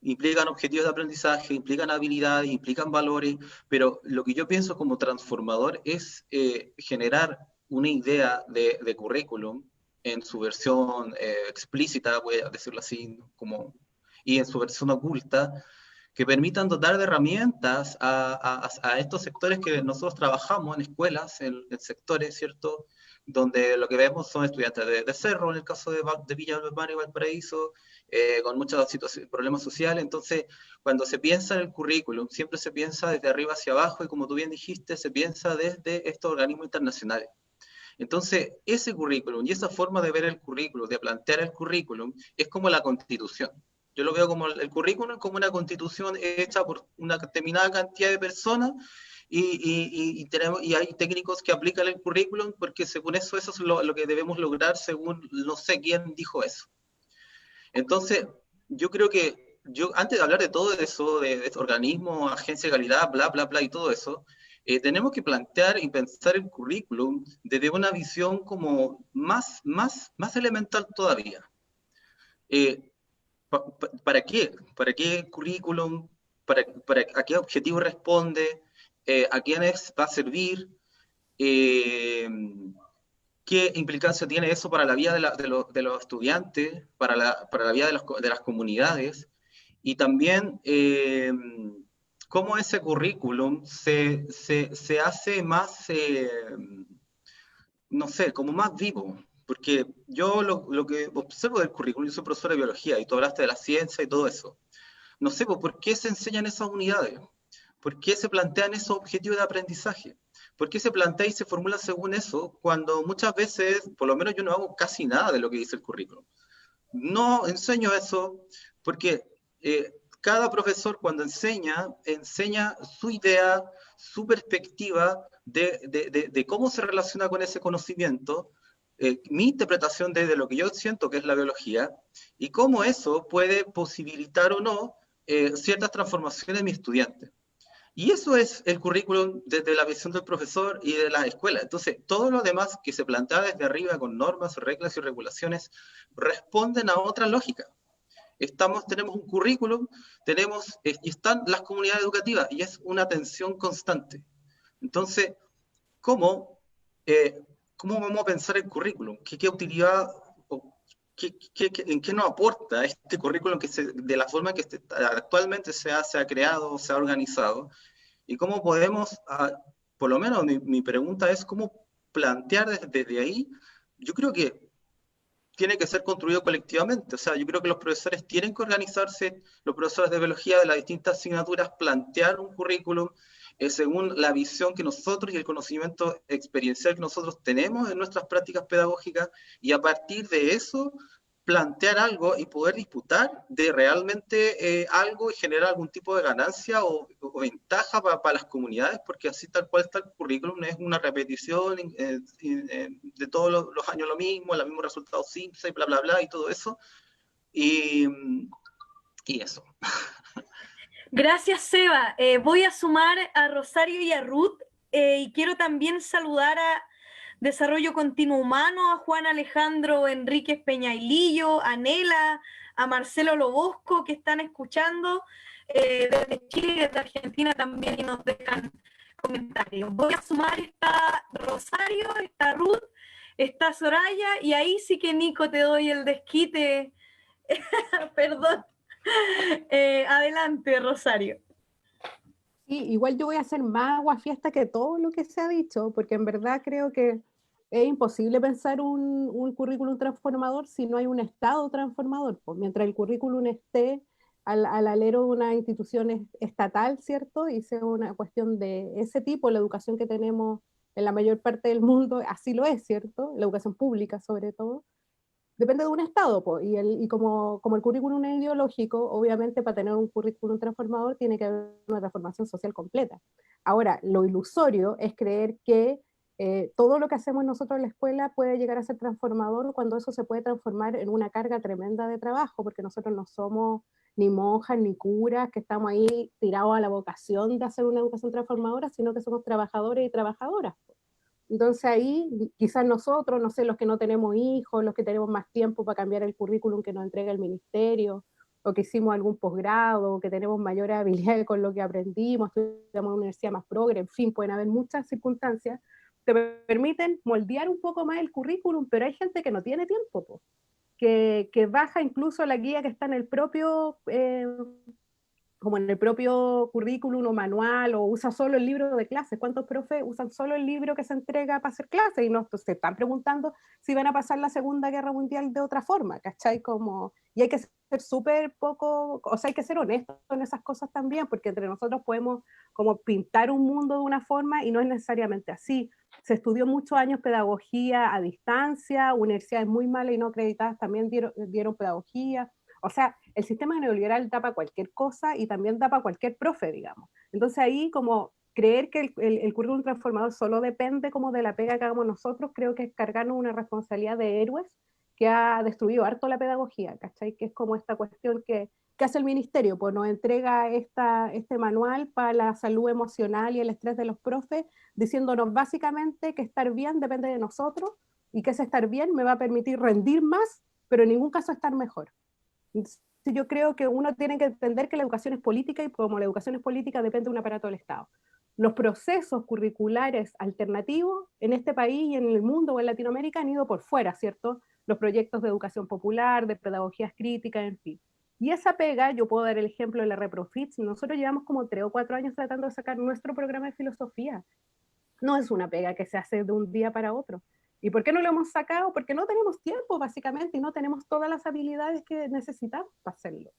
Implican objetivos de aprendizaje, implican habilidades, implican valores, pero lo que yo pienso como transformador es generar una idea de currículum en su versión explícita, voy a decirlo así, como, y en su versión oculta, que permitan dotar de herramientas a estos sectores que nosotros trabajamos en escuelas, en sectores, ¿cierto?, donde lo que vemos son estudiantes de Cerro, en el caso de Villa del Mar y Valparaíso, con muchos problemas sociales. Entonces, cuando se piensa en el currículum, siempre se piensa desde arriba hacia abajo, y como tú bien dijiste, se piensa desde estos organismos internacionales. Entonces, ese currículum y esa forma de ver el currículum, de plantear el currículum, es como la Constitución. Yo lo veo como el currículum, como una constitución hecha por una determinada cantidad de personas, y hay técnicos que aplican el currículum porque según eso es lo que debemos lograr según no sé quién dijo eso. Entonces, yo creo que antes de hablar de todo eso, de organismo, agencia de calidad, bla, bla, bla y todo eso, tenemos que plantear y pensar el currículum desde una visión como más elemental todavía. ¿Para qué? ¿Para qué currículum? ¿A qué objetivo responde? ¿A quiénes va a servir? ¿Qué implicancia tiene eso para la vida de los estudiantes, para la vida de las comunidades? Y también, cómo ese currículum se hace más, no sé, como más vivo. Porque yo lo que observo del currículum, yo soy profesor de biología, y tú hablaste de la ciencia y todo eso. No sé, pues, ¿por qué se enseñan esas unidades? ¿Por qué se plantean esos objetivos de aprendizaje? ¿Por qué se plantea y se formula según eso, cuando muchas veces, por lo menos yo no hago casi nada de lo que dice el currículum? No enseño eso porque cada profesor cuando enseña su idea, su perspectiva de cómo se relaciona con ese conocimiento, mi interpretación de lo que yo siento que es la biología, y cómo eso puede posibilitar o no ciertas transformaciones en mi estudiante. Y eso es el currículum desde la visión del profesor y de la escuela. Entonces, todo lo demás que se plantea desde arriba con normas, reglas y regulaciones responden a otra lógica. Tenemos un currículum, y están las comunidades educativas, y es una tensión constante. Entonces, ¿cómo vamos a pensar el currículum? ¿Qué utilidad, en qué nos aporta este currículum de la forma que actualmente se ha creado, se ha organizado? ¿Y cómo podemos, por lo menos mi pregunta es, cómo plantear desde ahí? Yo creo que tiene que ser construido colectivamente. O sea, yo creo que los profesores tienen que organizarse, los profesores de biología de las distintas asignaturas, plantear un currículum según la visión que nosotros y el conocimiento experiencial que nosotros tenemos en nuestras prácticas pedagógicas, y a partir de eso plantear algo y poder disputar de realmente algo y generar algún tipo de ganancia o ventaja para las comunidades, porque así tal cual está el currículum, es una repetición de todos los años lo mismo, el mismo resultado simple, bla, bla, bla, y todo eso. Y eso. Gracias, Seba. Voy a sumar a Rosario y a Ruth, y quiero también saludar a Desarrollo Continuo Humano, a Juan Alejandro Enríquez Peñailillo, a Nela, a Marcelo Lobosco, que están escuchando desde Chile y desde Argentina también, y nos dejan comentarios. Voy a sumar, está Rosario, está Ruth, está Soraya, y ahí sí que, Nico, te doy el desquite. Perdón. Adelante, Rosario. Sí, igual yo voy a hacer más aguafiesta que todo lo que se ha dicho, porque en verdad creo que es imposible pensar un currículum transformador si no hay un Estado transformador. Pues mientras el currículum esté al alero de una institución estatal, ¿cierto? Y sea una cuestión de ese tipo, la educación que tenemos en la mayor parte del mundo, así lo es, ¿cierto? La educación pública sobre todo depende de un estado, po, y como el currículum es ideológico, obviamente para tener un currículum transformador tiene que haber una transformación social completa. Ahora, lo ilusorio es creer que todo lo que hacemos nosotros en la escuela puede llegar a ser transformador cuando eso se puede transformar en una carga tremenda de trabajo, porque nosotros no somos ni monjas ni curas que estamos ahí tirados a la vocación de hacer una educación transformadora, sino que somos trabajadores y trabajadoras. Entonces ahí quizás nosotros, no sé, los que no tenemos hijos, los que tenemos más tiempo para cambiar el currículum que nos entrega el ministerio, o que hicimos algún posgrado, o que tenemos mayor habilidad con lo que aprendimos, estudiamos en una universidad más progre, en fin, pueden haber muchas circunstancias, te permiten moldear un poco más el currículum, pero hay gente que no tiene tiempo, po, que baja incluso la guía que está en el propio como en el propio currículum o manual, o usa solo el libro de clases. ¿Cuántos profes usan solo el libro que se entrega para hacer clases? Y no se están preguntando si van a pasar la Segunda Guerra Mundial de otra forma, ¿cachai? Como, y hay que ser súper poco, o sea, hay que ser honestos en esas cosas también, porque entre nosotros podemos como pintar un mundo de una forma y no es necesariamente así. Se estudió muchos años pedagogía a distancia, universidades muy malas y no acreditadas también dieron pedagogía. O sea, el sistema neoliberal da para cualquier cosa y también da para cualquier profe, digamos. Entonces ahí como creer que el currículum transformador solo depende como de la pega que hagamos nosotros, creo que es cargarnos una responsabilidad de héroes que ha destruido harto la pedagogía, ¿cachai? Que es como esta cuestión que hace el ministerio, pues nos entrega este manual para la salud emocional y el estrés de los profes, diciéndonos básicamente que estar bien depende de nosotros y que ese estar bien me va a permitir rendir más, pero en ningún caso estar mejor. Yo creo que uno tiene que entender que la educación es política y como la educación es política depende de un aparato del Estado. Los procesos curriculares alternativos en este país y en el mundo o en Latinoamérica han ido por fuera, ¿cierto? Los proyectos de educación popular, de pedagogías críticas, en fin. Y esa pega, yo puedo dar el ejemplo de la Reprofits, nosotros llevamos como 3 o 4 años tratando de sacar nuestro programa de filosofía. No es una pega que se hace de un día para otro. ¿Y por qué no lo hemos sacado? Porque no tenemos tiempo, básicamente, y no tenemos todas las habilidades que necesitamos para hacerlo.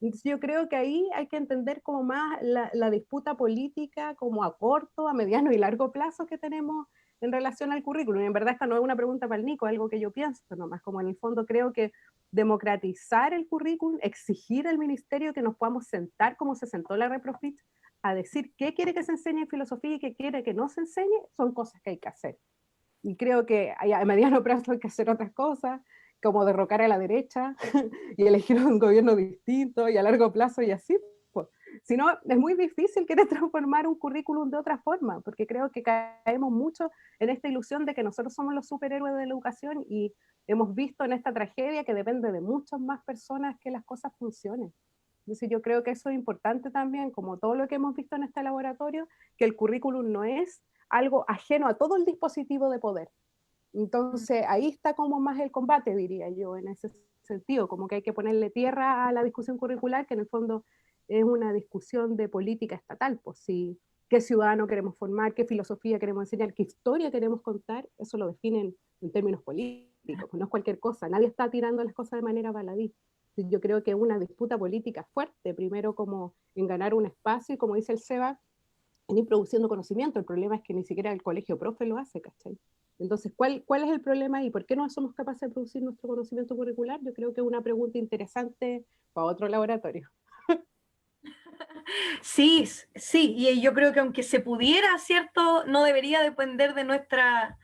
Entonces yo creo que ahí hay que entender como más la disputa política como a corto, a mediano y largo plazo que tenemos en relación al currículum. Y en verdad esta no es una pregunta para el Nico, es algo que yo pienso nomás, como en el fondo creo que democratizar el currículum, exigir al ministerio que nos podamos sentar como se sentó la Reprofit a decir qué quiere que se enseñe en filosofía y qué quiere que no se enseñe, son cosas que hay que hacer. Y creo que a mediano plazo hay que hacer otras cosas, como derrocar a la derecha y elegir un gobierno distinto, y a largo plazo y así. Pues. Si no, es muy difícil querer transformar un currículum de otra forma, porque creo que caemos mucho en esta ilusión de que nosotros somos los superhéroes de la educación y hemos visto en esta tragedia que depende de muchas más personas que las cosas funcionen. Entonces yo creo que eso es importante también, como todo lo que hemos visto en este laboratorio, que el currículum no es algo ajeno a todo el dispositivo de poder. Entonces ahí está como más el combate, diría yo, en ese sentido, como que hay que ponerle tierra a la discusión curricular, que en el fondo es una discusión de política estatal, pues si qué ciudadano queremos formar, qué filosofía queremos enseñar, qué historia queremos contar, eso lo definen en términos políticos, pues no es cualquier cosa, nadie está tirando las cosas de manera baladí. Yo creo que es una disputa política fuerte, primero como en ganar un espacio y como dice el Seba, en ir produciendo conocimiento. El problema es que ni siquiera el colegio profe lo hace, ¿cachai? Entonces, ¿cuál es el problema y por qué no somos capaces de producir nuestro conocimiento curricular? Yo creo que es una pregunta interesante para otro laboratorio. Sí, sí, y yo creo que aunque se pudiera, ¿cierto? No debería depender de nuestra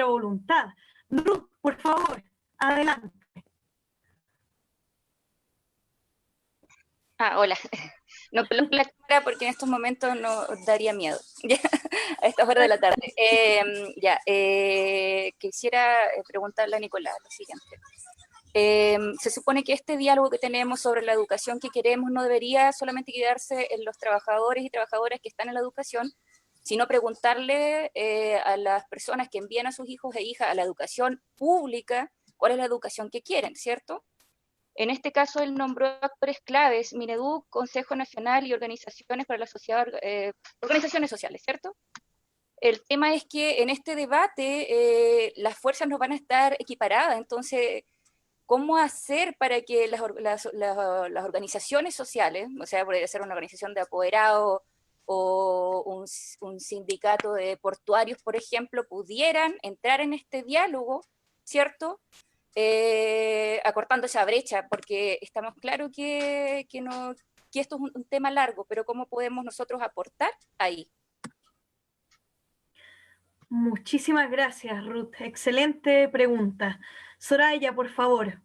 voluntad. Ruth, por favor, adelante. Hola. No coloco la cámara porque en estos momentos no daría miedo a estas horas de la tarde. Quisiera preguntarle a Nicolás lo siguiente. Se supone que este diálogo que tenemos sobre la educación que queremos no debería solamente quedarse en los trabajadores y trabajadoras que están en la educación, sino preguntarle a las personas que envían a sus hijos e hijas a la educación pública cuál es la educación que quieren, ¿cierto? En este caso, él nombró actores claves, Mineduc, Consejo Nacional y organizaciones para la sociedad, organizaciones sociales, ¿cierto? El tema es que en este debate las fuerzas no van a estar equiparadas, entonces, ¿cómo hacer para que las organizaciones sociales, o sea, puede ser una organización de apoderados o un sindicato de portuarios, por ejemplo, pudieran entrar en este diálogo, ¿cierto? Acortando esa brecha, porque estamos claros que esto es un tema largo, pero ¿cómo podemos nosotros aportar ahí? Muchísimas gracias, Ruth. Excelente pregunta. Soraya, por favor.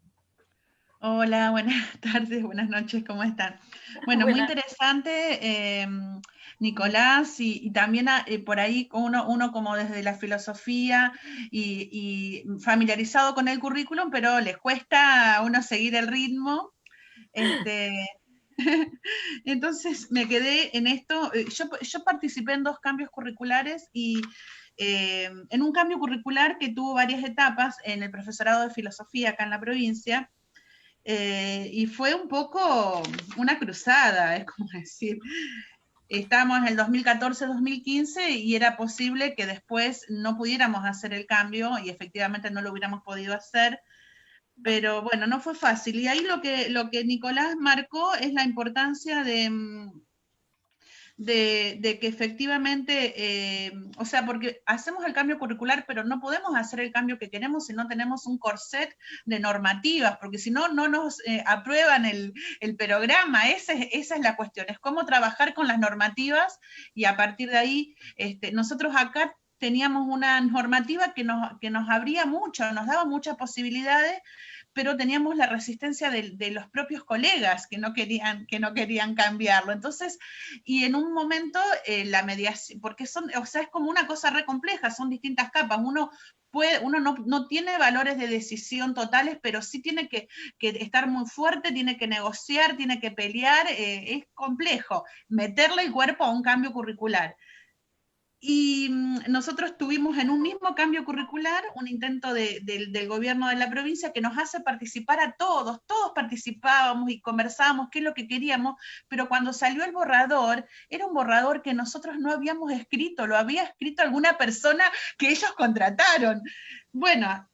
Hola, buenas tardes, buenas noches, ¿cómo están? Bueno, muy interesante, Nicolás, y también por ahí uno como desde la filosofía y familiarizado con el currículum, pero les cuesta a uno seguir el ritmo. Entonces me quedé en esto. Yo participé en 2 cambios curriculares y en un cambio curricular que tuvo varias etapas en el profesorado de filosofía acá en la provincia. Y fue un poco una cruzada, es como decir, estábamos en el 2014-2015 y era posible que después no pudiéramos hacer el cambio y efectivamente no lo hubiéramos podido hacer, pero bueno, no fue fácil. Y ahí lo que Nicolás marcó es la importancia de que efectivamente, o sea, porque hacemos el cambio curricular, pero no podemos hacer el cambio que queremos si no tenemos un corset de normativas, porque si no, no nos aprueban el programa. Esa es la cuestión, es cómo trabajar con las normativas, y a partir de ahí, nosotros acá teníamos una normativa que nos abría mucho, nos daba muchas posibilidades, pero teníamos la resistencia de los propios colegas que no querían cambiarlo. Entonces, y en un momento la mediación, porque o sea, es como una cosa re compleja, son distintas capas, uno no tiene valores de decisión totales, pero sí tiene que estar muy fuerte, tiene que negociar, tiene que pelear, es complejo meterle el cuerpo a un cambio curricular. Y nosotros tuvimos en un mismo cambio curricular un intento del gobierno de la provincia que nos hace participar a todos participábamos y conversábamos qué es lo que queríamos, pero cuando salió el borrador, era un borrador que nosotros no habíamos escrito, lo había escrito alguna persona que ellos contrataron. Bueno,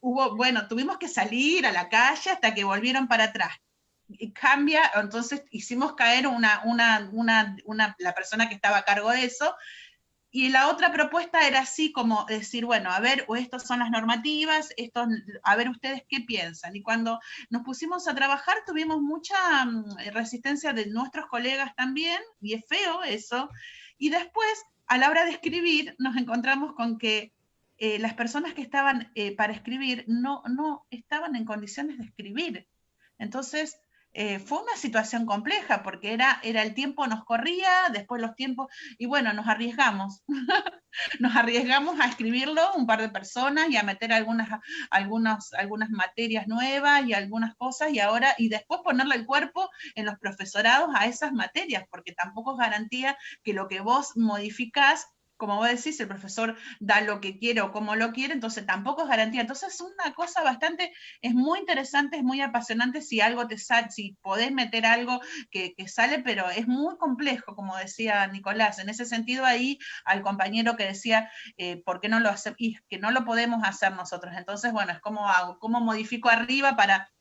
tuvimos que salir a la calle hasta que volvieron para atrás. Y cambia, entonces hicimos caer la persona que estaba a cargo de eso. Y la otra propuesta era así como decir, bueno, a ver, estas son las normativas, a ver ustedes qué piensan. Y cuando nos pusimos a trabajar tuvimos mucha resistencia de nuestros colegas también, y es feo eso. Y después, a la hora de escribir, nos encontramos con que las personas que estaban para escribir no estaban en condiciones de escribir. Entonces, fue una situación compleja porque era el tiempo nos corría, después los tiempos, y bueno, nos arriesgamos. Nos arriesgamos a escribirlo un par de personas y a meter algunas materias nuevas y algunas cosas, y después ponerle el cuerpo en los profesorados a esas materias, porque tampoco es garantía que lo que vos modificás, como vos decís, el profesor da lo que quiere o como lo quiere, entonces tampoco es garantía. Entonces es una cosa es muy interesante, es muy apasionante si algo te sale, si podés meter algo que sale, pero es muy complejo, como decía Nicolás. En ese sentido, ahí al compañero que decía, ¿por qué no lo hacemos? Y que no lo podemos hacer nosotros. Entonces, bueno, es como hago, cómo modifico arriba para...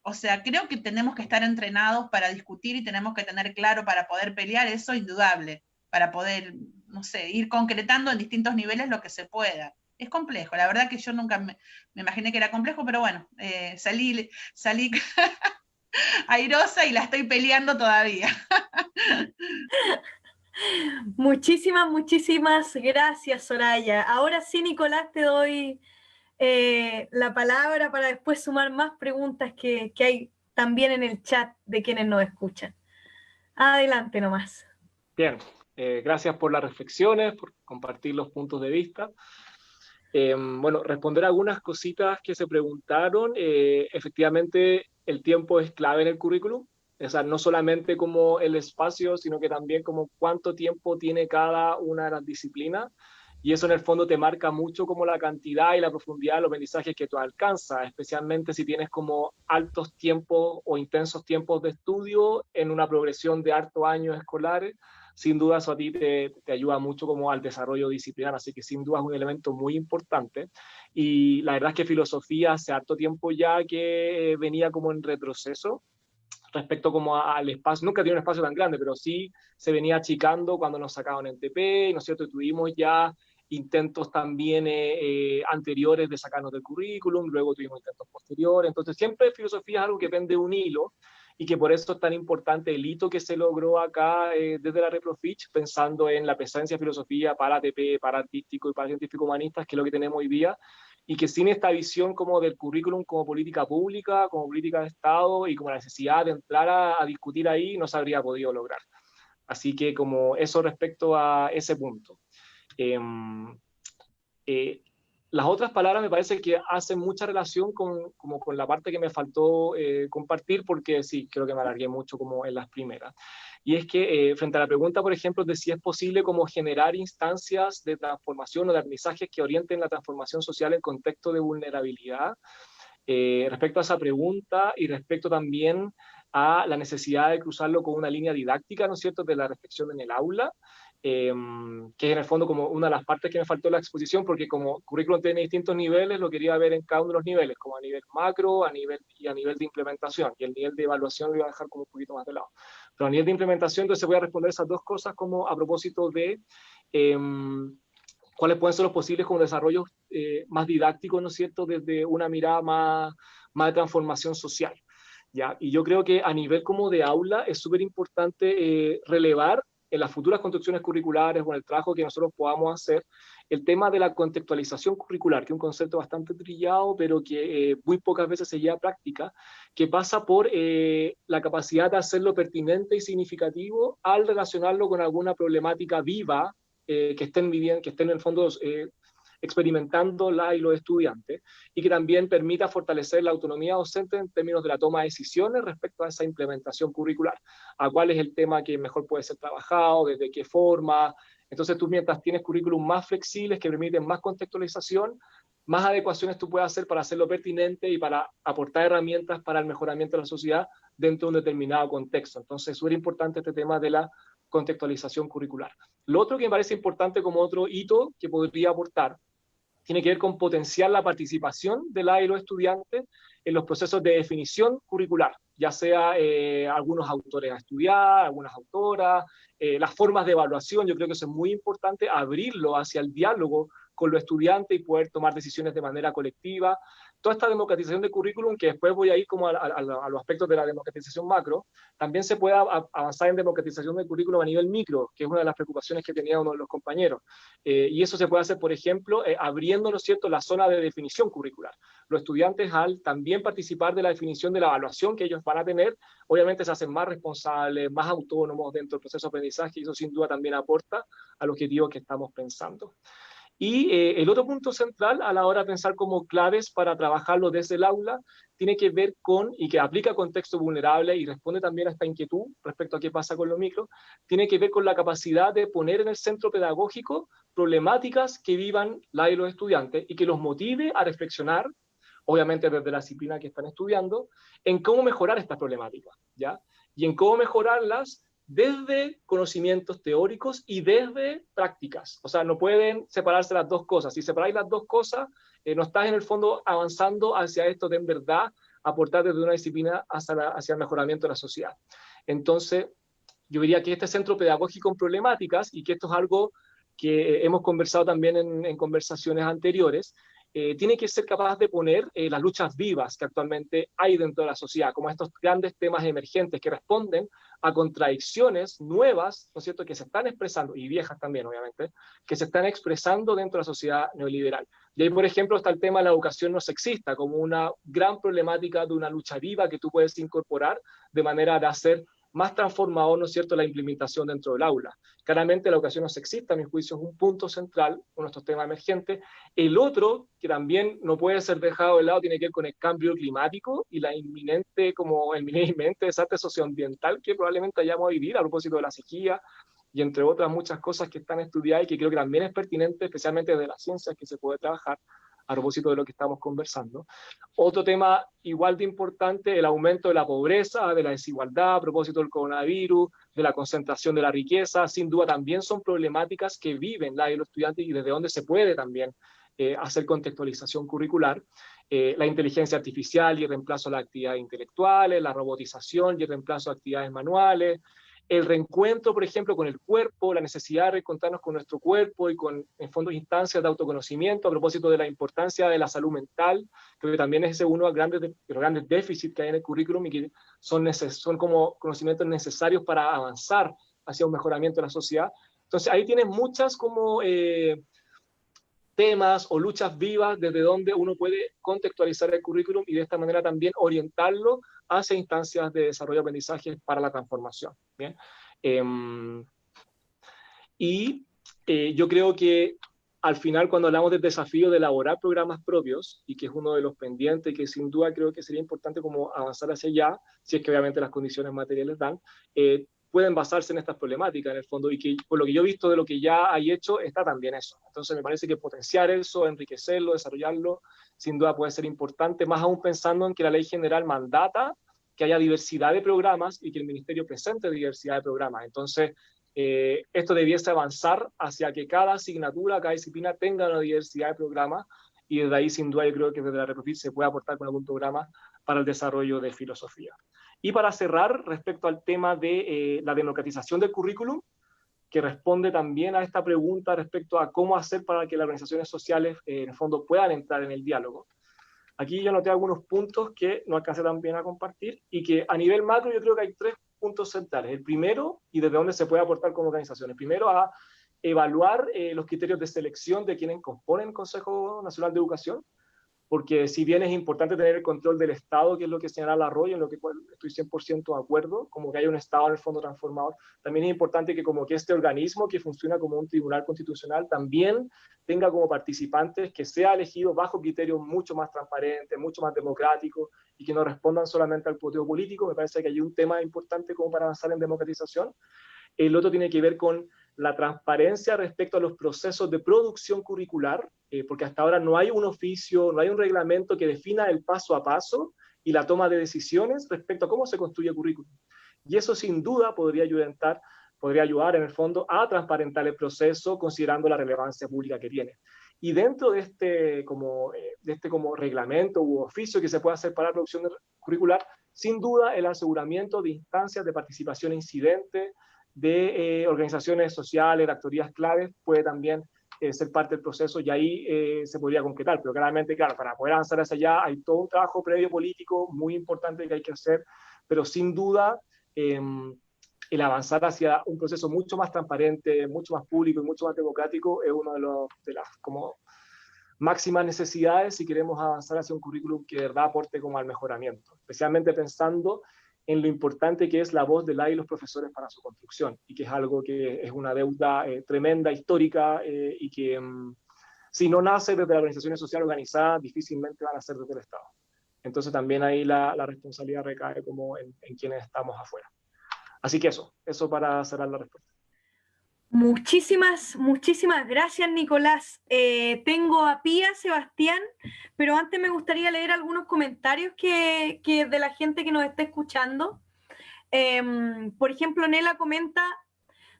O sea, creo que tenemos que estar entrenados para discutir y tenemos que tener claro para poder pelear, eso indudable, para poder, no sé, ir concretando en distintos niveles lo que se pueda. Es complejo, la verdad que yo nunca me imaginé que era complejo, pero bueno, salí airosa y la estoy peleando todavía. Muchísimas gracias, Soraya. Ahora sí, Nicolás, te doy la palabra para después sumar más preguntas que hay también en el chat de quienes nos escuchan. Adelante nomás. Bien, gracias por las reflexiones, por compartir los puntos de vista. Bueno, responder algunas cositas que se preguntaron. Efectivamente, el tiempo es clave en el currículum. O sea, no solamente como el espacio, sino que también como cuánto tiempo tiene cada una de las disciplinas. y eso en el fondo te marca mucho como la cantidad y la profundidad de los aprendizajes que tú alcanzas, especialmente si tienes como altos tiempos o intensos tiempos de estudio en una progresión de hartos años escolares. Sin duda eso a ti te ayuda mucho como al desarrollo disciplinar, así que sin duda es un elemento muy importante. Y la verdad es que filosofía hace harto tiempo ya que venía como en retroceso respecto como al espacio, nunca tiene un espacio tan grande, pero sí se venía achicando cuando nos sacaban en TP, ¿no es cierto? Y tuvimos ya intentos también anteriores de sacarnos del currículum, luego tuvimos intentos posteriores, entonces siempre filosofía es algo que pende un hilo, y que por eso es tan importante el hito que se logró acá desde la Reprofich, pensando en la presencia de filosofía para TP, para artístico y para científico humanistas, que es lo que tenemos hoy día, y que sin esta visión como del currículum como política pública, como política de Estado y como la necesidad de entrar a discutir ahí, no se habría podido lograr. Así que como eso respecto a ese punto. Las otras palabras me parece que hacen mucha relación como con la parte que me faltó compartir, porque sí, creo que me alargué mucho como en las primeras. Y es que frente a la pregunta, por ejemplo, de si es posible como generar instancias de transformación o de aprendizajes que orienten la transformación social en contexto de vulnerabilidad, respecto a esa pregunta y respecto también a la necesidad de cruzarlo con una línea didáctica, ¿no es cierto?, de la reflexión en el aula, que es en el fondo como una de las partes que me faltó en la exposición, porque como currículum tiene distintos niveles, lo quería ver en cada uno de los niveles, como a nivel macro, a nivel de implementación, y el nivel de evaluación lo iba a dejar como un poquito más de lado. Pero a nivel de implementación, entonces voy a responder esas dos cosas como a propósito de cuáles pueden ser los posibles como desarrollos más didácticos, ¿no es cierto?, desde una mirada más de transformación social. ¿Ya? Y yo creo que a nivel como de aula es súper importante relevar en las futuras construcciones curriculares o en el trabajo que nosotros podamos hacer, el tema de la contextualización curricular, que es un concepto bastante trillado, pero que muy pocas veces se lleva a práctica, que pasa por la capacidad de hacerlo pertinente y significativo al relacionarlo con alguna problemática viva que estén viviendo, que estén en el fondo experimentándola y los estudiantes, y que también permita fortalecer la autonomía docente en términos de la toma de decisiones respecto a esa implementación curricular, a cuál es el tema que mejor puede ser trabajado, desde qué forma. Entonces tú, mientras tienes currículum más flexibles que permiten más contextualización, más adecuaciones tú puedes hacer para hacerlo pertinente y para aportar herramientas para el mejoramiento de la sociedad dentro de un determinado contexto. Entonces es súper importante este tema de la contextualización curricular. Lo otro que me parece importante como otro hito que podría aportar tiene que ver con potenciar la participación de la y los estudiantes en los procesos de definición curricular, ya sea algunos autores a estudiar, algunas autoras, las formas de evaluación. Yo creo que eso es muy importante, abrirlo hacia el diálogo con los estudiantes y poder tomar decisiones de manera colectiva. Toda esta democratización de currículum, que después voy a ir como a los aspectos de la democratización macro, también se puede avanzar en democratización del currículum a nivel micro, que es una de las preocupaciones que tenía uno de los compañeros. Y eso se puede hacer, por ejemplo, abriendo, ¿no es cierto?, la zona de definición curricular. Los estudiantes, al también participar de la definición de la evaluación que ellos van a tener, obviamente se hacen más responsables, más autónomos dentro del proceso de aprendizaje, y eso sin duda también aporta al objetivo que estamos pensando. Y el otro punto central a la hora de pensar como claves para trabajarlo desde el aula tiene que ver con, y que aplica a contexto vulnerable y responde también a esta inquietud respecto a qué pasa con lo micro, tiene que ver con la capacidad de poner en el centro pedagógico problemáticas que vivan la y los estudiantes y que los motive a reflexionar, obviamente desde la disciplina que están estudiando, en cómo mejorar estas problemáticas, ¿ya? Y en cómo mejorarlas desde conocimientos teóricos y desde prácticas. O sea, no pueden separarse las dos cosas. Si separáis las dos cosas, no estás en el fondo avanzando hacia esto de en verdad aportar desde una disciplina hacia el mejoramiento de la sociedad. Entonces, yo diría que este centro pedagógico en problemáticas, y que esto es algo que hemos conversado también en conversaciones anteriores, tiene que ser capaz de poner las luchas vivas que actualmente hay dentro de la sociedad, como estos grandes temas emergentes que responden a contradicciones nuevas, ¿no es cierto?, que se están expresando, y viejas también, obviamente, que se están expresando dentro de la sociedad neoliberal. Y ahí, por ejemplo, está el tema de la educación no sexista, como una gran problemática de una lucha viva que tú puedes incorporar de manera de hacer más transformador, ¿no es cierto?, la implementación dentro del aula. Claramente la educación no sexista, a mi juicio, es un punto central, uno de estos temas emergentes. El otro, que también no puede ser dejado de lado, tiene que ver con el cambio climático y el inminente desastre socioambiental que probablemente vayamos a vivir a propósito de la sequía y entre otras muchas cosas que están estudiadas y que creo que también es pertinente, especialmente desde las ciencias, que se puede trabajar a propósito de lo que estamos conversando. Otro tema igual de importante, el aumento de la pobreza, de la desigualdad, a propósito del coronavirus, de la concentración de la riqueza, sin duda también son problemáticas que viven los estudiantes y desde donde se puede también hacer contextualización curricular. La inteligencia artificial y el reemplazo de las actividades intelectuales, la robotización y el reemplazo de actividades manuales, el reencuentro, por ejemplo, con el cuerpo, la necesidad de reencontrarnos con nuestro cuerpo y con, en fondo, instancias de autoconocimiento a propósito de la importancia de la salud mental. Creo que también es uno de los grandes déficits que hay en el currículum y que son como conocimientos necesarios para avanzar hacia un mejoramiento de la sociedad. Entonces, ahí tienes muchas como temas o luchas vivas desde donde uno puede contextualizar el currículum y de esta manera también orientarlo hacia instancias de desarrollo de aprendizaje para la transformación. ¿Bien? Yo creo que al final, cuando hablamos del desafío de elaborar programas propios, y que es uno de los pendientes, y que sin duda creo que sería importante como avanzar hacia allá, si es que obviamente las condiciones materiales dan, pueden basarse en estas problemáticas en el fondo, y que por lo que yo he visto de lo que ya hay hecho, está también eso. Entonces me parece que potenciar eso, enriquecerlo, desarrollarlo, sin duda puede ser importante, más aún pensando en que la ley general mandata que haya diversidad de programas y que el ministerio presente diversidad de programas. Entonces, esto debiese avanzar hacia que cada asignatura, cada disciplina tenga una diversidad de programas, y desde ahí sin duda yo creo que desde la Reprofit se puede aportar con algún programa para el desarrollo de filosofía. Y para cerrar, respecto al tema de la democratización del currículum, que responde también a esta pregunta respecto a cómo hacer para que las organizaciones sociales en el fondo puedan entrar en el diálogo. Aquí yo noté algunos puntos que no alcancé también a compartir y que a nivel macro yo creo que hay 3 puntos centrales. El primero, y desde dónde se puede aportar como organización, el primero a evaluar los criterios de selección de quienes componen el Consejo Nacional de Educación, porque si bien es importante tener el control del Estado, que es lo que señala Arroyo, en lo que estoy 100% de acuerdo, como que haya un Estado en el fondo transformador, también es importante que como que este organismo que funciona como un tribunal constitucional también tenga como participantes que sea elegido bajo criterios mucho más transparentes, mucho más democráticos, y que no respondan solamente al poteo político. Me parece que hay un tema importante como para avanzar en democratización. El otro tiene que ver con la transparencia respecto a los procesos de producción curricular, porque hasta ahora no hay un oficio, no hay un reglamento que defina el paso a paso y la toma de decisiones respecto a cómo se construye el currículum. Y eso sin duda podría ayudar en el fondo a transparentar el proceso considerando la relevancia pública que tiene. Y dentro de este como reglamento u oficio que se puede hacer para la producción curricular, sin duda el aseguramiento de instancias de participación incidente, de organizaciones sociales, de actorías claves, puede también ser parte del proceso, y ahí se podría concretar, pero claramente, claro, para poder avanzar hacia allá hay todo un trabajo previo político muy importante que hay que hacer, pero sin duda el avanzar hacia un proceso mucho más transparente, mucho más público y mucho más democrático es una de las como máximas necesidades si queremos avanzar hacia un currículum que de verdad aporte como al mejoramiento, especialmente pensando en lo importante que es la voz de y los profesores para su construcción, y que es algo que es una deuda tremenda, histórica, y que si no nace desde la organización social organizada, difícilmente van a ser desde el Estado. Entonces también ahí la responsabilidad recae como en quienes estamos afuera. Así que eso para cerrar la respuesta. Muchísimas gracias, Nicolás. Tengo a Pía, Sebastián, pero antes me gustaría leer algunos comentarios que de la gente que nos está escuchando. Por ejemplo, Nela comenta,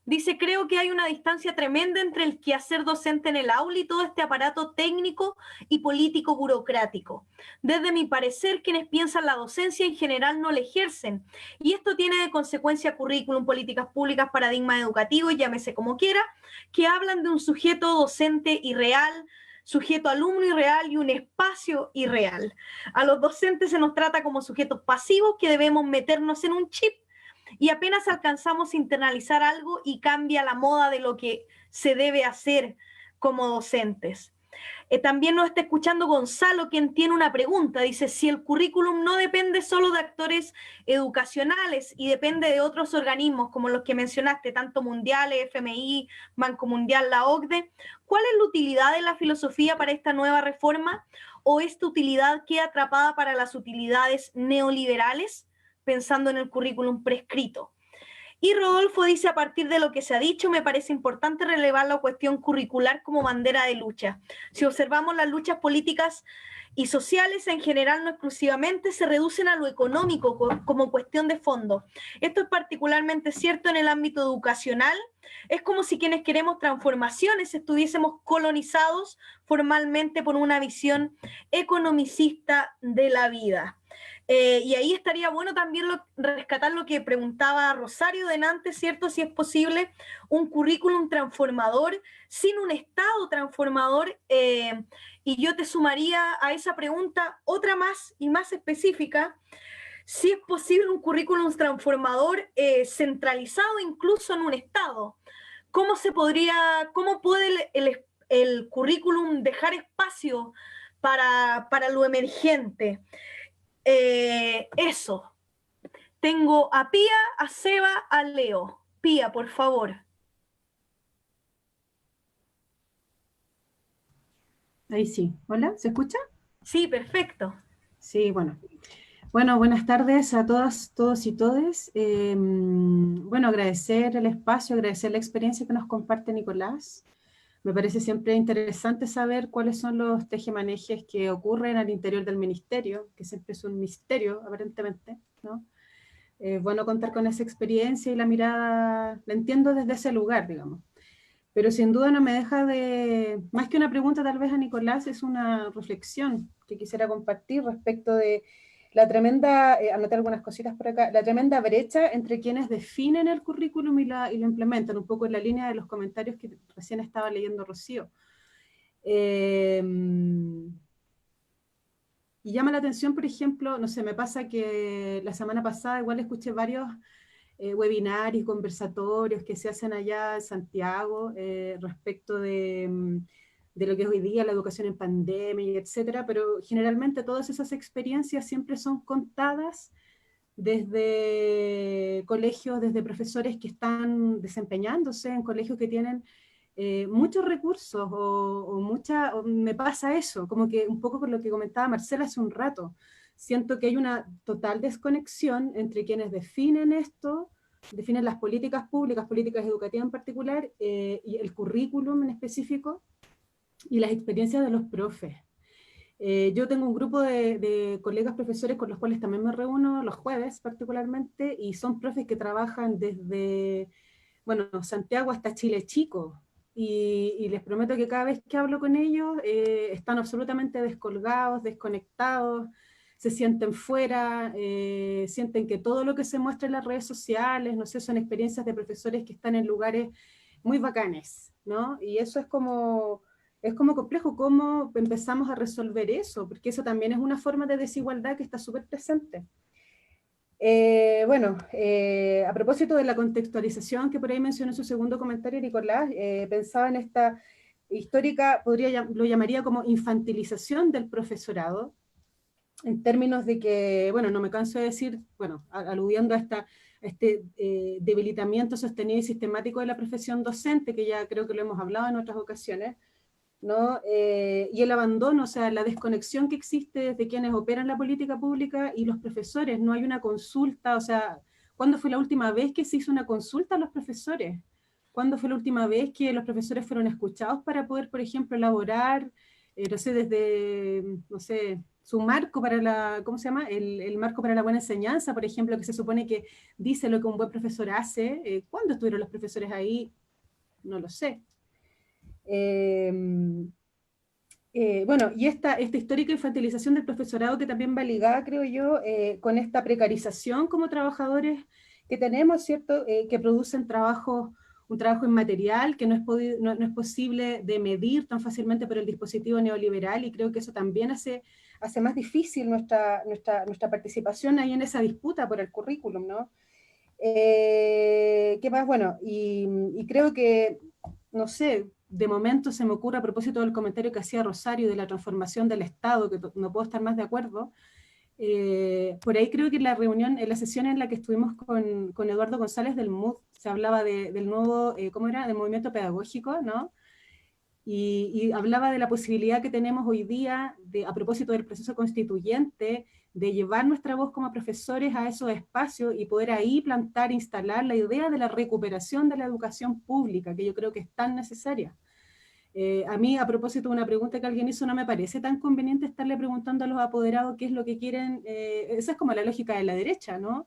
dice, creo que hay una distancia tremenda entre el quehacer docente en el aula y todo este aparato técnico y político burocrático. Desde mi parecer, quienes piensan la docencia en general no la ejercen, y esto tiene de consecuencia currículum, políticas públicas, paradigmas educativos, llámese como quiera, que hablan de un sujeto docente irreal, sujeto alumno irreal y un espacio irreal. A los docentes se nos trata como sujetos pasivos que debemos meternos en un chip, y apenas alcanzamos a internalizar algo y cambia la moda de lo que se debe hacer como docentes. También nos está escuchando Gonzalo, quien tiene una pregunta. Dice, si el currículum no depende solo de actores educacionales y depende de otros organismos como los que mencionaste, tanto mundiales, FMI, Banco Mundial, la OCDE, ¿cuál es la utilidad de la filosofía para esta nueva reforma? ¿O esta utilidad queda atrapada para las utilidades neoliberales? Pensando en el currículum prescrito. Y Rodolfo dice, a partir de lo que se ha dicho, me parece importante relevar la cuestión curricular como bandera de lucha. Si observamos las luchas políticas y sociales en general, no exclusivamente, se reducen a lo económico como cuestión de fondo. Esto es particularmente cierto en el ámbito educacional. Es como si quienes queremos transformaciones estuviésemos colonizados formalmente por una visión economicista de la vida. Y ahí estaría bueno también rescatar lo que preguntaba Rosario delante, ¿cierto? Si es posible un currículum transformador sin un Estado transformador. Y yo te sumaría a esa pregunta otra más y más específica, si es posible un currículum transformador centralizado incluso en un Estado. ¿Cómo puede el currículum dejar espacio para lo emergente? Eso. Tengo a Pía, a Seba, a Leo. Pía, por favor. Ahí sí. ¿Hola? ¿Se escucha? Sí, perfecto. Sí, bueno. Bueno, buenas tardes a todas, todos y todes. Bueno, agradecer el espacio, agradecer la experiencia que nos comparte Nicolás. Me parece siempre interesante saber cuáles son los tejemanejes que ocurren al interior del ministerio, que siempre es un misterio, aparentemente, ¿no? Bueno contar con esa experiencia y la mirada, la entiendo desde ese lugar, digamos. Pero sin duda no me deja de, más que una pregunta tal vez a Nicolás, es una reflexión que quisiera compartir respecto de la tremenda, anoté algunas cositas por acá, la tremenda brecha entre quienes definen el currículum y lo implementan, un poco en la línea de los comentarios que recién estaba leyendo Rocío. Y llama la atención, por ejemplo, no sé, me pasa que la semana pasada igual escuché varios webinarios, conversatorios que se hacen allá en Santiago respecto de lo que es hoy día la educación en pandemia, etcétera, pero generalmente todas esas experiencias siempre son contadas desde colegios, desde profesores que están desempeñándose en colegios que tienen muchos recursos o me pasa eso, como que un poco con lo que comentaba Marcela hace un rato, siento que hay una total desconexión entre quienes definen esto, definen las políticas públicas, políticas educativas en particular, y el currículum en específico, y las experiencias de los profes. Yo tengo un grupo de colegas profesores con los cuales también me reúno los jueves particularmente, y son profes que trabajan desde, bueno, Santiago hasta Chile Chico, y les prometo que cada vez que hablo con ellos están absolutamente descolgados, desconectados, se sienten fuera, sienten que todo lo que se muestra en las redes sociales, no sé, son experiencias de profesores que están en lugares muy bacanes, ¿no? Y eso es como complejo cómo empezamos a resolver eso, porque eso también es una forma de desigualdad que está súper presente. A propósito de la contextualización que por ahí mencionó en su segundo comentario Nicolás, pensaba en esta histórica, lo llamaría como infantilización del profesorado, en términos de que, bueno, no me canso de decir, bueno, aludiendo a este debilitamiento sostenido y sistemático de la profesión docente, que ya creo que lo hemos hablado en otras ocasiones, ¿no? Y el abandono, o sea, la desconexión que existe desde quienes operan la política pública y los profesores, no hay una consulta, o sea, ¿cuándo fue la última vez que se hizo una consulta a los profesores? ¿Cuándo fue la última vez que los profesores fueron escuchados para poder, por ejemplo, elaborar, no sé, desde, no sé, su marco para la, ¿cómo se llama? El marco para la buena enseñanza, por ejemplo, que se supone que dice lo que un buen profesor hace. ¿Cuándo estuvieron los profesores ahí? No lo sé. Y esta histórica infantilización del profesorado que también va ligada, creo yo, con esta precarización como trabajadores que tenemos, ¿cierto? Que producen un trabajo inmaterial que no es posible de medir tan fácilmente por el dispositivo neoliberal, y creo que eso también hace más difícil nuestra participación ahí en esa disputa por el currículum, ¿no? ¿Qué más? Bueno, y creo que, no sé, de momento se me ocurre a propósito del comentario que hacía Rosario de la transformación del Estado, que no puedo estar más de acuerdo. Por ahí creo que en la sesión en la que estuvimos con Eduardo González del MUD, se hablaba del nuevo, ¿cómo era?, del movimiento pedagógico, ¿no? y hablaba de la posibilidad que tenemos hoy día, a propósito del proceso constituyente, de llevar nuestra voz como profesores a esos espacios y poder ahí plantar, instalar la idea de la recuperación de la educación pública, que yo creo que es tan necesaria. A mí, a propósito de una pregunta que alguien hizo, no me parece tan conveniente estarle preguntando a los apoderados qué es lo que quieren. Esa es como la lógica de la derecha, ¿no?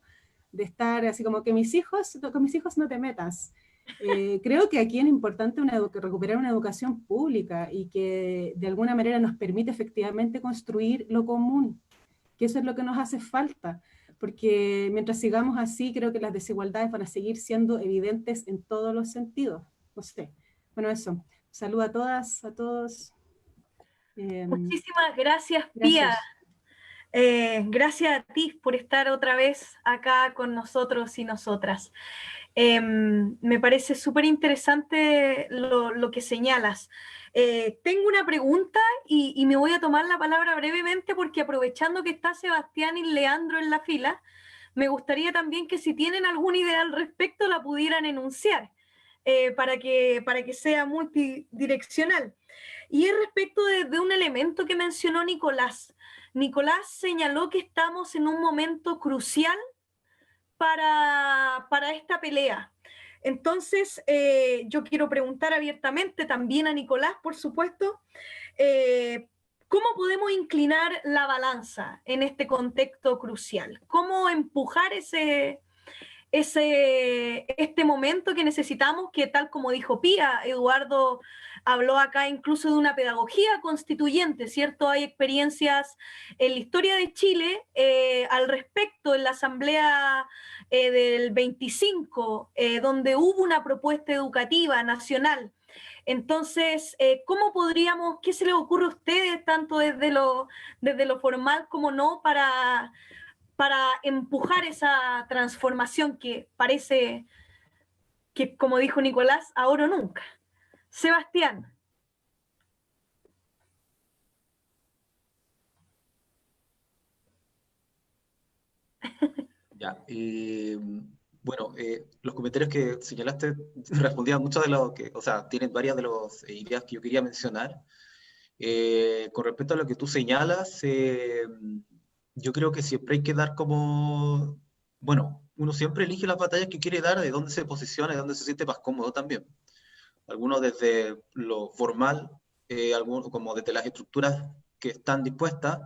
De estar así como que con mis hijos no te metas. Creo que aquí es importante recuperar una educación pública y que de alguna manera nos permite efectivamente construir lo común, que eso es lo que nos hace falta, porque mientras sigamos así, creo que las desigualdades van a seguir siendo evidentes en todos los sentidos. No sé. Bueno, eso. Saludo a todas, a todos. Muchísimas gracias, Pía. Gracias a ti por estar otra vez acá con nosotros y nosotras. Me parece súper interesante lo que señalas. Tengo una pregunta y me voy a tomar la palabra brevemente porque aprovechando que está Sebastián y Leandro en la fila, me gustaría también que si tienen alguna idea al respecto la pudieran enunciar. Para que sea multidireccional. Y es respecto de un elemento que mencionó Nicolás. Nicolás señaló que estamos en un momento crucial para esta pelea. Entonces, yo quiero preguntar abiertamente también a Nicolás, por supuesto, ¿cómo podemos inclinar la balanza en este contexto crucial? ¿Cómo empujar este momento que necesitamos, que tal como dijo Pía, Eduardo habló acá incluso de una pedagogía constituyente, ¿cierto? Hay experiencias en la historia de Chile al respecto en la Asamblea del 25, donde hubo una propuesta educativa nacional. Entonces, ¿cómo podríamos, qué se les ocurre a ustedes, tanto desde lo formal como no, para empujar esa transformación que parece que, como dijo Nicolás, ahora o nunca? Sebastián. Ya, bueno, los comentarios que señalaste respondían mucho de lo que, o sea, tienen varias de las ideas que yo quería mencionar. Con respecto a lo que tú señalas, yo creo que siempre hay que dar como, bueno, uno siempre elige las batallas que quiere dar, de dónde se posiciona, de dónde se siente más cómodo también. Algunos desde lo formal, algunos como desde las estructuras que están dispuestas,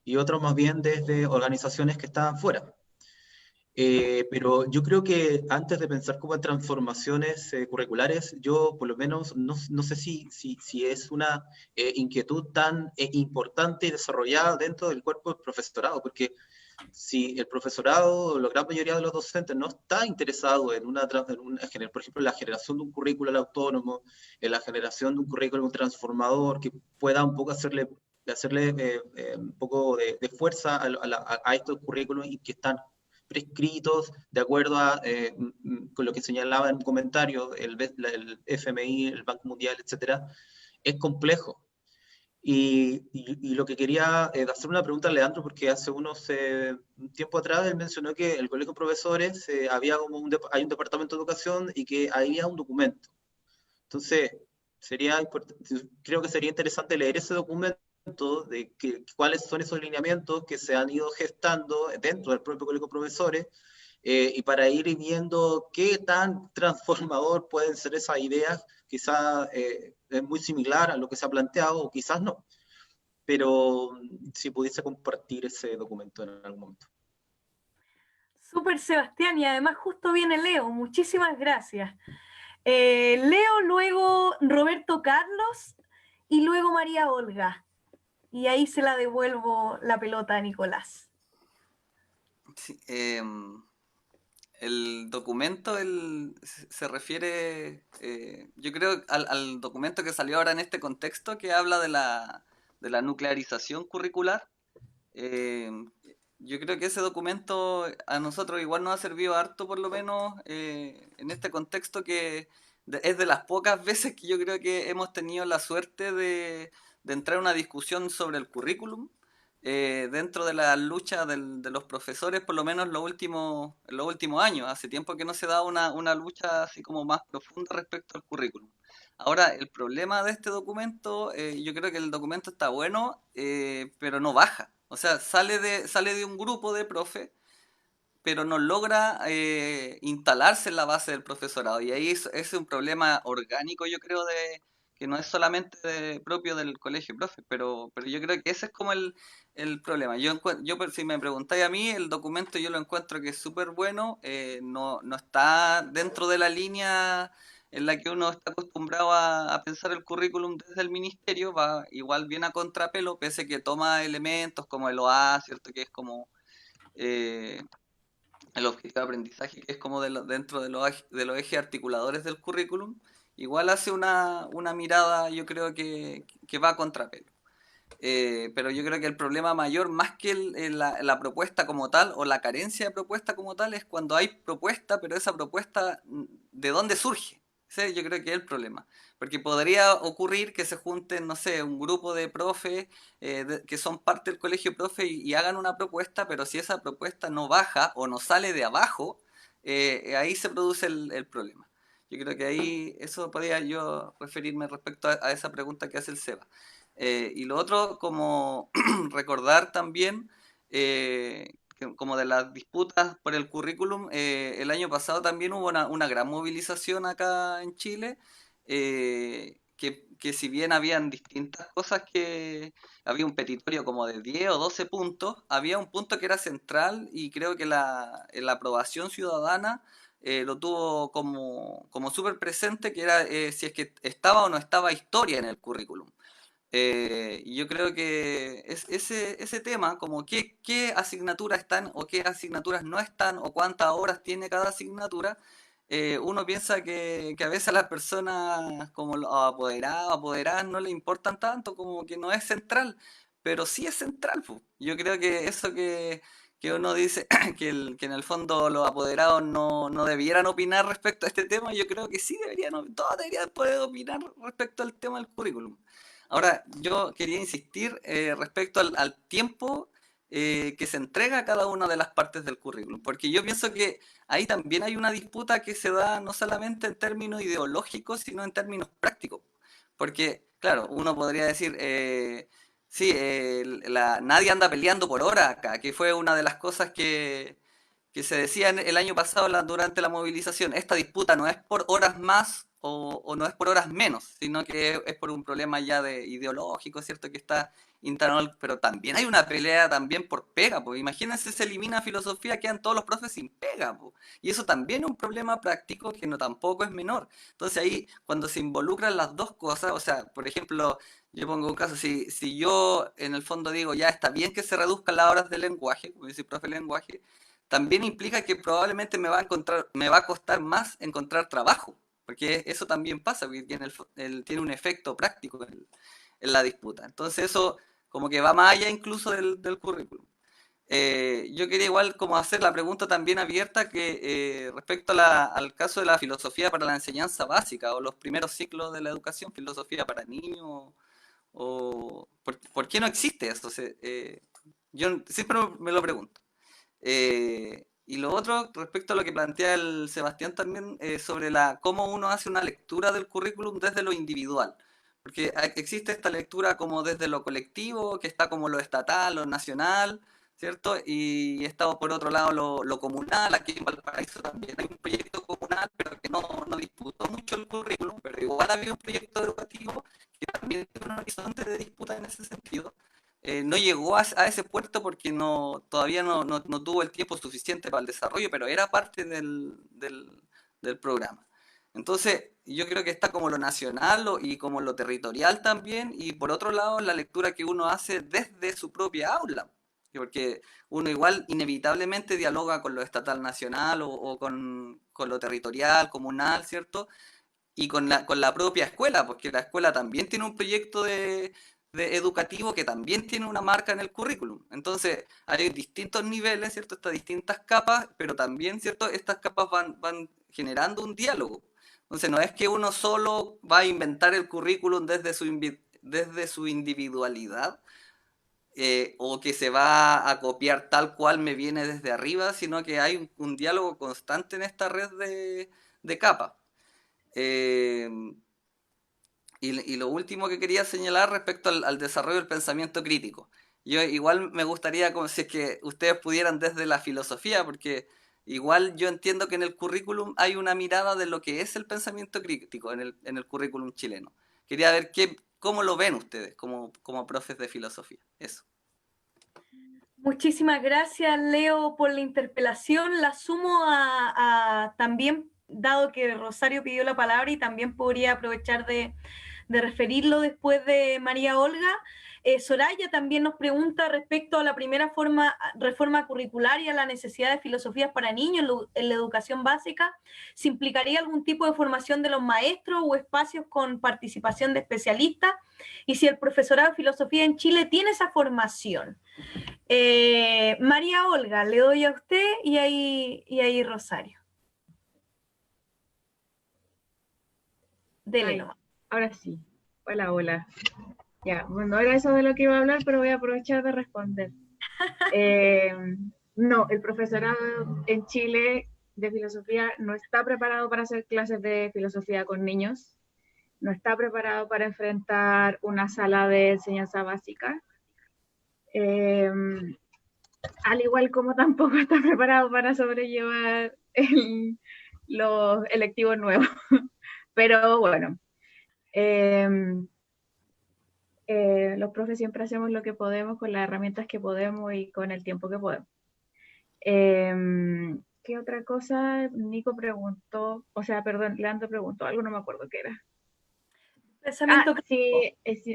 y otros más bien desde organizaciones que están fuera. Pero yo creo que antes de pensar como en transformaciones curriculares, yo por lo menos no sé si es una inquietud tan importante y desarrollada dentro del cuerpo del profesorado, porque si el profesorado, la gran mayoría de los docentes no está interesado en por ejemplo, en la generación de un currículo autónomo, en la generación de un currículum transformador que pueda un poco hacerle un poco de fuerza a estos currículos y que están prescritos de acuerdo a con lo que señalaba en un comentario el FMI, el Banco Mundial, etcétera, es complejo. Y lo que quería hacer una pregunta a Leandro, porque hace un tiempo atrás él mencionó que el Colegio de Profesores había como hay un departamento de educación y que había un documento. Entonces, creo que sería interesante leer ese documento de cuáles son esos lineamientos que se han ido gestando dentro del propio Colegio de Profesores y para ir viendo qué tan transformador pueden ser esas ideas. Quizás es muy similar a lo que se ha planteado o quizás no, pero si pudiese compartir ese documento en algún momento. Súper, Sebastián, y además justo viene Leo, muchísimas gracias. Leo, luego Roberto Carlos y luego María Olga. Y ahí se la devuelvo la pelota a Nicolás. Sí, el documento se refiere, yo creo, al documento que salió ahora en este contexto, que habla de la nuclearización curricular. Yo creo que ese documento a nosotros igual nos ha servido harto, por lo menos en este contexto, que es de las pocas veces que yo creo que hemos tenido la suerte de entrar en una discusión sobre el currículum dentro de la lucha de los profesores, por lo menos en los últimos años. Hace tiempo que no se da una lucha así como más profunda respecto al currículum. Ahora, el problema de este documento, yo creo que el documento está bueno, pero no baja. O sea, sale de un grupo de profe, pero no logra instalarse en la base del profesorado. Y ahí es un problema orgánico, yo creo, que no es solamente propio del colegio, profe, pero yo creo que ese es como el problema. Si me preguntáis a mí, el documento yo lo encuentro que es súper bueno, no está dentro de la línea en la que uno está acostumbrado a pensar el currículum desde el ministerio, va igual bien a contrapelo, pese que toma elementos como el OA, ¿cierto? Que es como... eh, el objetivo de aprendizaje, que es como dentro de los ejes articuladores del currículum, igual hace una mirada, yo creo que va a contrapelo. Pero yo creo que el problema mayor, más que la propuesta como tal, o la carencia de propuesta como tal, es cuando hay propuesta, pero esa propuesta, ¿de dónde surge? Ese yo creo que es el problema. Porque podría ocurrir que se junten, no sé, un grupo de profes que son parte del colegio profe y hagan una propuesta, pero si esa propuesta no baja o no sale de abajo, ahí se produce el problema. Yo creo que ahí eso podría yo referirme respecto a esa pregunta que hace el Seba. Y lo otro, como recordar también, como de las disputas por el currículum, el año pasado también hubo una gran movilización acá en Chile, que si bien habían distintas cosas que había un petitorio como de 10 o 12 puntos, había un punto que era central y creo que la aprobación ciudadana lo tuvo como súper presente, que era si es que estaba o no estaba historia en el currículum. Y yo creo que ese tema, como qué asignaturas están o qué asignaturas no están o cuántas horas tiene cada asignatura, uno piensa que a veces a las personas como los apoderados, apoderadas no le importan tanto, como que no es central, pero sí es central, po. Yo creo que eso que uno dice que en el fondo los apoderados no debieran opinar respecto a este tema, yo creo que sí deberían, todos deberían poder opinar respecto al tema del currículum. Ahora, yo quería insistir respecto al tiempo que se entrega a cada una de las partes del currículum, porque yo pienso que ahí también hay una disputa que se da no solamente en términos ideológicos, sino en términos prácticos. Porque, claro, uno podría decir, sí, nadie anda peleando por hora acá, que fue una de las cosas que se decía el año pasado durante la movilización. Esta disputa no es por horas más o no es por horas menos, sino que es por un problema ya de ideológico, ¿cierto? Que está internal, pero también hay una pelea también por pega, pues imagínense, se elimina filosofía, quedan todos los profes sin pega, pues. Y eso también es un problema práctico que no tampoco es menor. Entonces ahí, cuando se involucran las dos cosas, o sea, por ejemplo, yo pongo un caso, si yo en el fondo digo, ya está bien que se reduzcan las horas de lenguaje, como dice el profe de lenguaje, también implica que probablemente me va a costar más encontrar trabajo, porque eso también pasa, porque tiene un efecto práctico en la disputa. Entonces eso como que va más allá incluso del currículum. Yo quería igual como hacer la pregunta también abierta que respecto al caso de la filosofía para la enseñanza básica o los primeros ciclos de la educación, filosofía para niños, ¿por qué no existe eso? Yo siempre me lo pregunto. Y lo otro, respecto a lo que plantea el Sebastián también, sobre cómo uno hace una lectura del currículum desde lo individual. Porque existe esta lectura como desde lo colectivo, que está como lo estatal, lo nacional, ¿cierto? Y está por otro lado lo comunal. Aquí en Valparaíso también hay un proyecto comunal, pero que no disputó mucho el currículum, pero igual había un proyecto educativo que también tiene un horizonte de disputa en ese sentido. No llegó a ese puerto porque todavía no tuvo el tiempo suficiente para el desarrollo, pero era parte del programa. Entonces, yo creo que está como lo nacional y como lo territorial también, y por otro lado, la lectura que uno hace desde su propia aula, porque uno igual inevitablemente dialoga con lo estatal nacional o con lo territorial, comunal, ¿cierto? Y con la propia escuela, porque la escuela también tiene un proyecto de educativo que también tiene una marca en el currículum. Entonces, hay distintos niveles, ¿cierto? Estas distintas capas, pero también, ¿cierto? Estas capas van generando un diálogo. Entonces, no es que uno solo va a inventar el currículum desde su individualidad, o que se va a copiar tal cual me viene desde arriba, sino que hay un diálogo constante en esta red de capas. Y lo último que quería señalar respecto al desarrollo del pensamiento crítico. Yo igual me gustaría, como si es que ustedes pudieran desde la filosofía, porque igual yo entiendo que en el currículum hay una mirada de lo que es el pensamiento crítico en el currículum chileno. Quería ver cómo lo ven ustedes como profes de filosofía. Eso. Muchísimas gracias, Leo, por la interpelación. La sumo a también, dado que Rosario pidió la palabra y también podría aprovechar de referirlo después de María Olga. Soraya también nos pregunta respecto a la primera reforma curricular y a la necesidad de filosofías para niños en la educación básica. ¿Se implicaría algún tipo de formación de los maestros o espacios con participación de especialistas? Y si el profesorado de filosofía en Chile tiene esa formación. María Olga, le doy a usted y ahí Rosario. Dele nomás. Ahora sí. Hola, hola. Ya, bueno, era eso de lo que iba a hablar, pero voy a aprovechar de responder. No, el profesorado en Chile de filosofía no está preparado para hacer clases de filosofía con niños, no está preparado para enfrentar una sala de enseñanza básica, al igual como tampoco está preparado para sobrellevar los electivos nuevos. Pero bueno, los profes siempre hacemos lo que podemos con las herramientas que podemos y con el tiempo que podemos. ¿Qué otra cosa? Nico preguntó, o sea, perdón, Leandro preguntó, algo no me acuerdo qué era.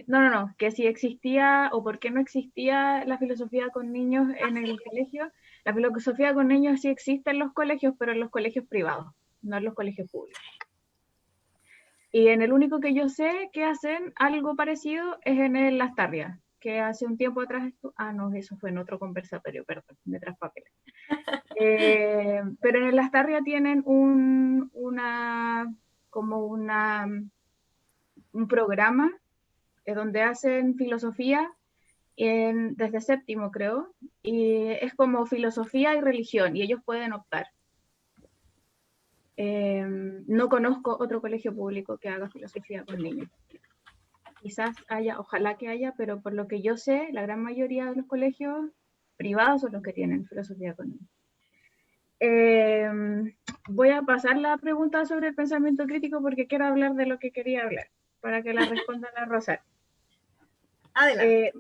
No, que si existía o por qué no existía la filosofía con niños en el colegio. La filosofía con niños sí existe en los colegios, pero en los colegios privados, no en los colegios públicos. Y en el único que yo sé que hacen algo parecido es en el Lastarria, que hace un tiempo atrás... no, eso fue en otro conversatorio, perdón, me traspapelé. Pero en el Lastarria tienen un programa donde hacen filosofía desde séptimo, creo, y es como filosofía y religión, y ellos pueden optar. No conozco otro colegio público que haga filosofía con niños. Quizás haya, ojalá que haya, pero por lo que yo sé, la gran mayoría de los colegios privados son los que tienen filosofía con niños. Voy a pasar la pregunta sobre el pensamiento crítico porque quiero hablar de lo que quería hablar, para que la responda la Rosario.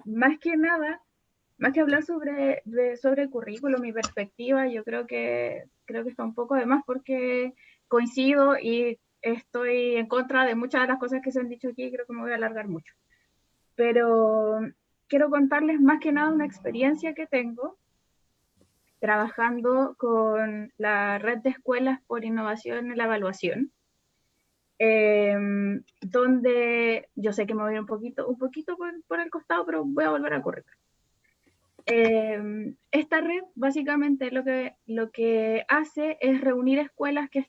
Más que nada, más que hablar sobre el currículo, mi perspectiva, yo creo que está un poco de más porque coincido y estoy en contra de muchas de las cosas que se han dicho aquí, creo que me voy a alargar mucho. Pero quiero contarles más que nada una experiencia que tengo trabajando con la red de escuelas por innovación en la evaluación, donde yo sé que me voy un poquito por el costado, pero voy a volver a correr. Esta red básicamente lo que hace es reunir escuelas que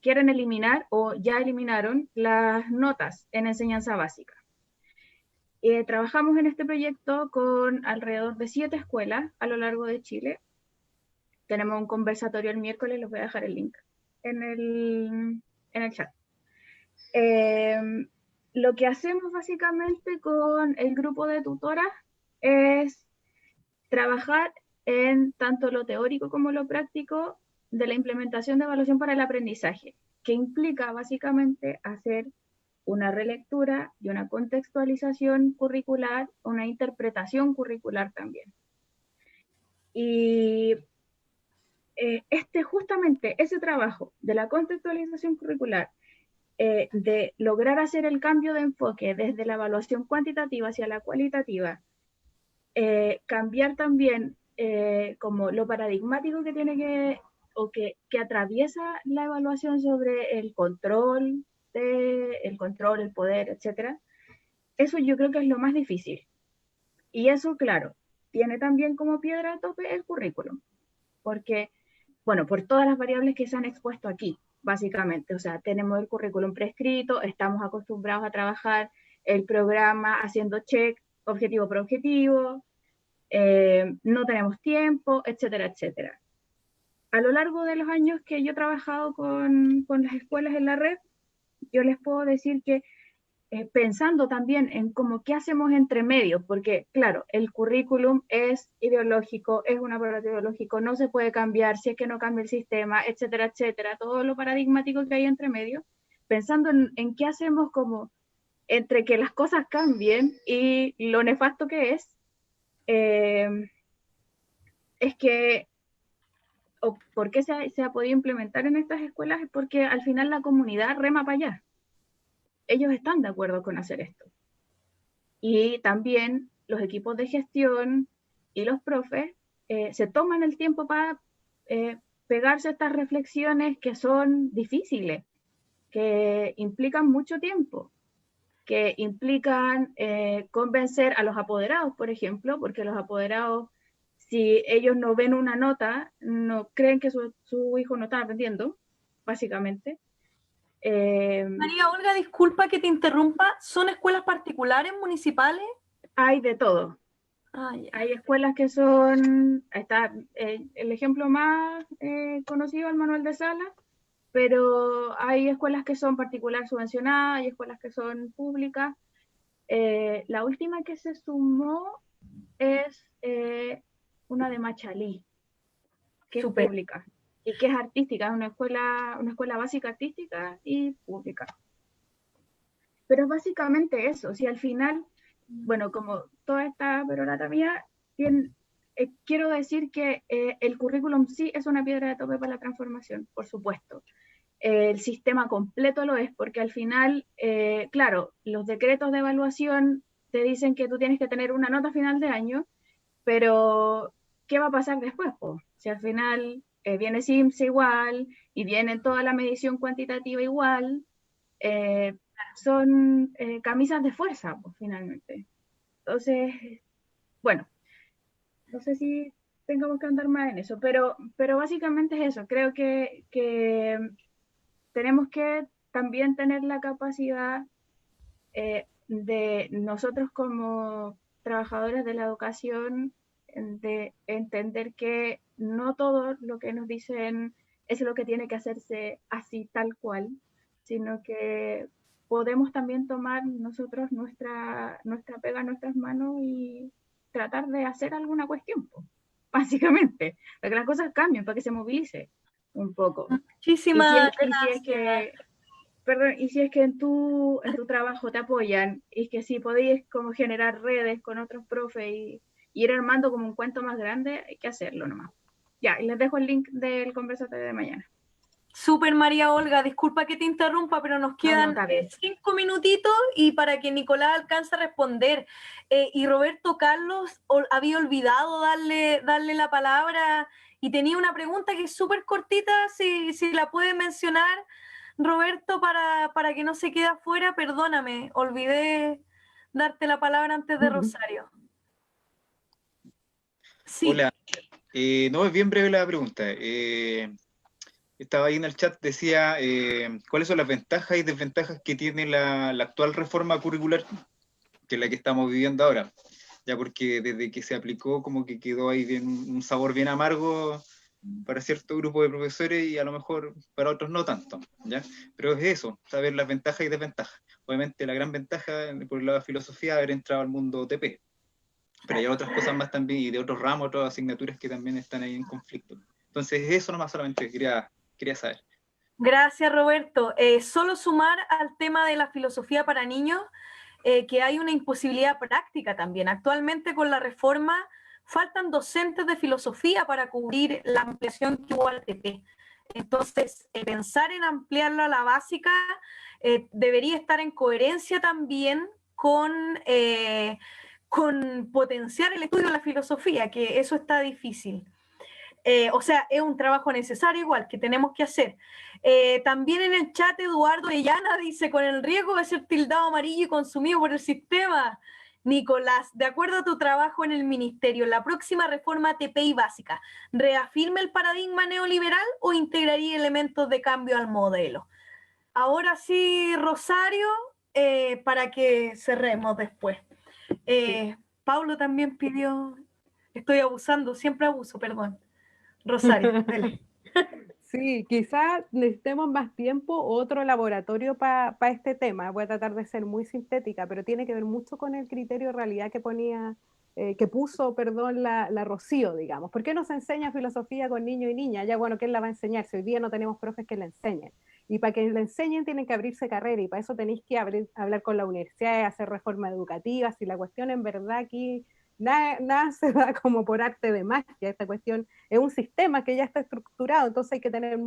quieren eliminar o ya eliminaron las notas en enseñanza básica. Trabajamos en este proyecto con alrededor de 7 escuelas a lo largo de Chile. Tenemos un conversatorio el miércoles, les voy a dejar el link en el chat. Lo que hacemos básicamente con el grupo de tutoras es trabajar en tanto lo teórico como lo práctico de la implementación de evaluación para el aprendizaje, que implica básicamente hacer una relectura y una contextualización curricular, una interpretación curricular también. Y justamente ese trabajo de la contextualización curricular, de lograr hacer el cambio de enfoque desde la evaluación cuantitativa hacia la cualitativa, cambiar también como lo paradigmático que tiene que atraviesa la evaluación sobre el control, el poder, etc. Eso yo creo que es lo más difícil. Y eso, claro, tiene también como piedra de tope el currículum, porque, bueno, por todas las variables que se han expuesto aquí, básicamente, o sea, tenemos el currículum prescrito, estamos acostumbrados a trabajar el programa haciendo check, objetivo por objetivo, no tenemos tiempo, etcétera, etcétera. A lo largo de los años que yo he trabajado con las escuelas en la red, yo les puedo decir que pensando también en como qué hacemos entre medios, porque claro, el currículum es ideológico, es un aparato ideológico, no se puede cambiar si es que no cambia el sistema, etcétera, etcétera, todo lo paradigmático que hay entre medios, pensando en qué hacemos como entre que las cosas cambien y lo nefasto que es que, o por qué se ha podido implementar en estas escuelas, es porque al final la comunidad rema para allá. Ellos están de acuerdo con hacer esto. Y también los equipos de gestión y los profes se toman el tiempo para pegarse estas reflexiones que son difíciles, que implican mucho tiempo, que implican convencer a los apoderados, por ejemplo, porque los apoderados, si ellos no ven una nota, no creen que su hijo no está aprendiendo, básicamente. María Olga, disculpa que te interrumpa, ¿son escuelas particulares, municipales? Hay de todo. Hay escuelas que son, está el ejemplo más conocido, el Manuel de Salas, pero hay escuelas que son particular subvencionadas, hay escuelas que son públicas. La última que se sumó es una de Machalí, que es pública y que es artística, es una escuela básica artística y pública. Pero es básicamente eso, si al final, bueno, como toda esta perorata mía, quiero decir que el currículum sí es una piedra de tope para la transformación, por supuesto. El sistema completo lo es, porque al final, claro, los decretos de evaluación te dicen que tú tienes que tener una nota final de año, pero ¿qué va a pasar después? Po? Si al final viene CIMSE igual y viene toda la medición cuantitativa igual, son camisas de fuerza, pues, finalmente. Entonces, bueno, no sé si tengamos que andar más en eso, pero básicamente es eso. Creo que tenemos que también tener la capacidad de nosotros como trabajadores de la educación de entender que no todo lo que nos dicen es lo que tiene que hacerse así tal cual, sino que podemos también tomar nosotros nuestra pega en nuestras manos y tratar de hacer alguna cuestión, básicamente, para que las cosas cambien, para que se movilice un poco. Muchísimas y si es que en tu trabajo te apoyan, y que si podéis como generar redes con otros profes y ir armando como un cuento más grande, hay que hacerlo nomás. Ya, y les dejo el link del conversatorio de mañana. Súper, María Olga, disculpa que te interrumpa, pero nos quedan 5 minutitos y para que Nicolás alcance a responder. Y Roberto Carlos había olvidado darle la palabra y tenía una pregunta que es súper cortita, si la puede mencionar, Roberto, para que no se quede afuera. Perdóname, olvidé darte la palabra antes de Rosario. Sí. Hola, no, es bien breve la pregunta. Estaba ahí en el chat, decía, ¿cuáles son las ventajas y desventajas que tiene la actual reforma curricular, que es la que estamos viviendo ahora? Ya porque desde que se aplicó como que quedó ahí un sabor bien amargo para cierto grupo de profesores y a lo mejor para otros no tanto, ¿ya? Pero es eso, saber las ventajas y desventajas. Obviamente la gran ventaja por el lado de filosofía haber entrado al mundo TP, pero hay otras cosas más también y de otros ramos, otras asignaturas que también están ahí en conflicto. Entonces eso nomás solamente quería saber. Gracias, Roberto. Solo sumar al tema de la filosofía para niños, que hay una imposibilidad práctica también. Actualmente con la reforma faltan docentes de filosofía para cubrir la ampliación que hubo al TP. Entonces, pensar en ampliarlo a la básica debería estar en coherencia también con potenciar el estudio de la filosofía, que eso está difícil. O sea, es un trabajo necesario igual, que tenemos que hacer. También en el chat Eduardo Orellana dice, con el riesgo de ser tildado amarillo y consumido por el sistema, Nicolás, de acuerdo a tu trabajo en el ministerio, la próxima reforma TPI básica, ¿reafirma el paradigma neoliberal o integraría elementos de cambio al modelo? Ahora sí, Rosario, para que cerremos después. Paulo también pidió, estoy abusando, siempre abuso, perdón. Rosario, dele. Sí, quizás necesitemos más tiempo o otro laboratorio para este tema. Voy a tratar de ser muy sintética, pero tiene que ver mucho con el criterio de realidad que puso, perdón, la Rocío, digamos. ¿Por qué no se enseña filosofía con niños y niñas? Ya, bueno, ¿quién la va a enseñar? Si hoy día no tenemos profes que la enseñen. Y para que la enseñen tienen que abrirse carrera, y para eso tenéis que hablar con la universidad, hacer reformas educativas, y la cuestión en verdad aquí, nada se da como por arte de magia. Esta cuestión es un sistema que ya está estructurado, entonces hay que tener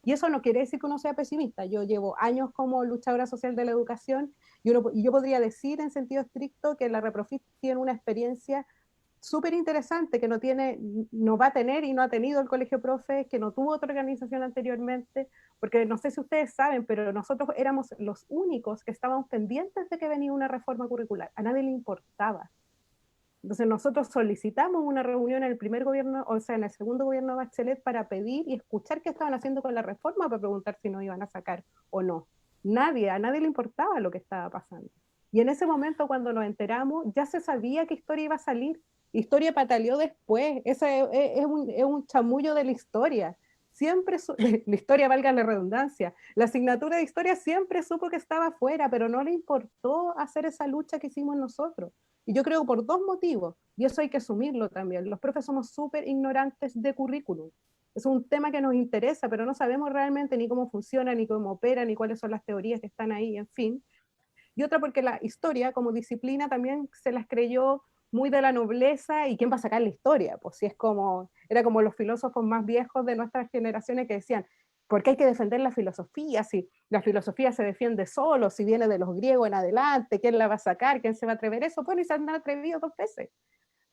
y eso no quiere decir que uno sea pesimista. Yo llevo años como luchadora social de la educación, y yo podría decir en sentido estricto que la Reprofit tiene una experiencia súper interesante que no va a tener y no ha tenido el Colegio Profe, que no tuvo otra organización anteriormente, porque no sé si ustedes saben, pero nosotros éramos los únicos que estábamos pendientes de que venía una reforma curricular. A nadie le importaba. Entonces nosotros solicitamos una reunión en el primer gobierno, o sea, en el segundo gobierno de Bachelet, para pedir y escuchar qué estaban haciendo con la reforma, para preguntar si nos iban a sacar o no. A nadie le importaba lo que estaba pasando. Y en ese momento, cuando nos enteramos, ya se sabía que Historia iba a salir. Historia pataleó después. Ese es un chamullo de la historia. Siempre, la historia, valga la redundancia, la asignatura de historia siempre supo que estaba afuera, pero no le importó hacer esa lucha que hicimos nosotros. Y yo creo por dos motivos, y eso hay que asumirlo también. Los profes somos súper ignorantes de currículum. Es un tema que nos interesa, pero no sabemos realmente ni cómo funciona, ni cómo opera, ni cuáles son las teorías que están ahí, en fin. Y otra porque la historia como disciplina también se las creyó muy de la nobleza, y quién va a sacar la historia, pues si era como los filósofos más viejos de nuestras generaciones que decían, ¿por qué hay que defender la filosofía? Si la filosofía se defiende solo, si viene de los griegos en adelante, ¿quién la va a sacar? ¿Quién se va a atrever eso? Pues ni se han atrevido 2 veces.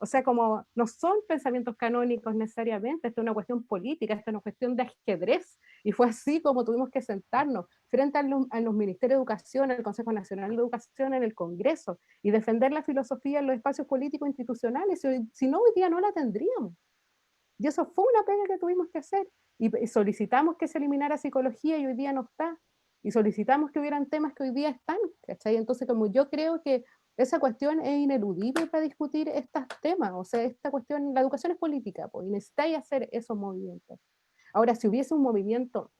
O sea, como no son pensamientos canónicos necesariamente, esto es una cuestión política, esto es una cuestión de ajedrez, y fue así como tuvimos que sentarnos frente a los ministerios de educación, el Consejo Nacional de Educación, en el Congreso, y defender la filosofía en los espacios políticos institucionales. Si no, hoy día no la tendríamos. Y eso fue una pega que tuvimos que hacer, y solicitamos que se eliminara psicología, y hoy día no está, y solicitamos que hubieran temas que hoy día están, ¿cachai? Entonces, como yo creo que esa cuestión es ineludible para discutir estos temas, o sea, esta cuestión, la educación es política, pues, y necesitáis hacer esos movimientos. Ahora, si hubiese un movimiento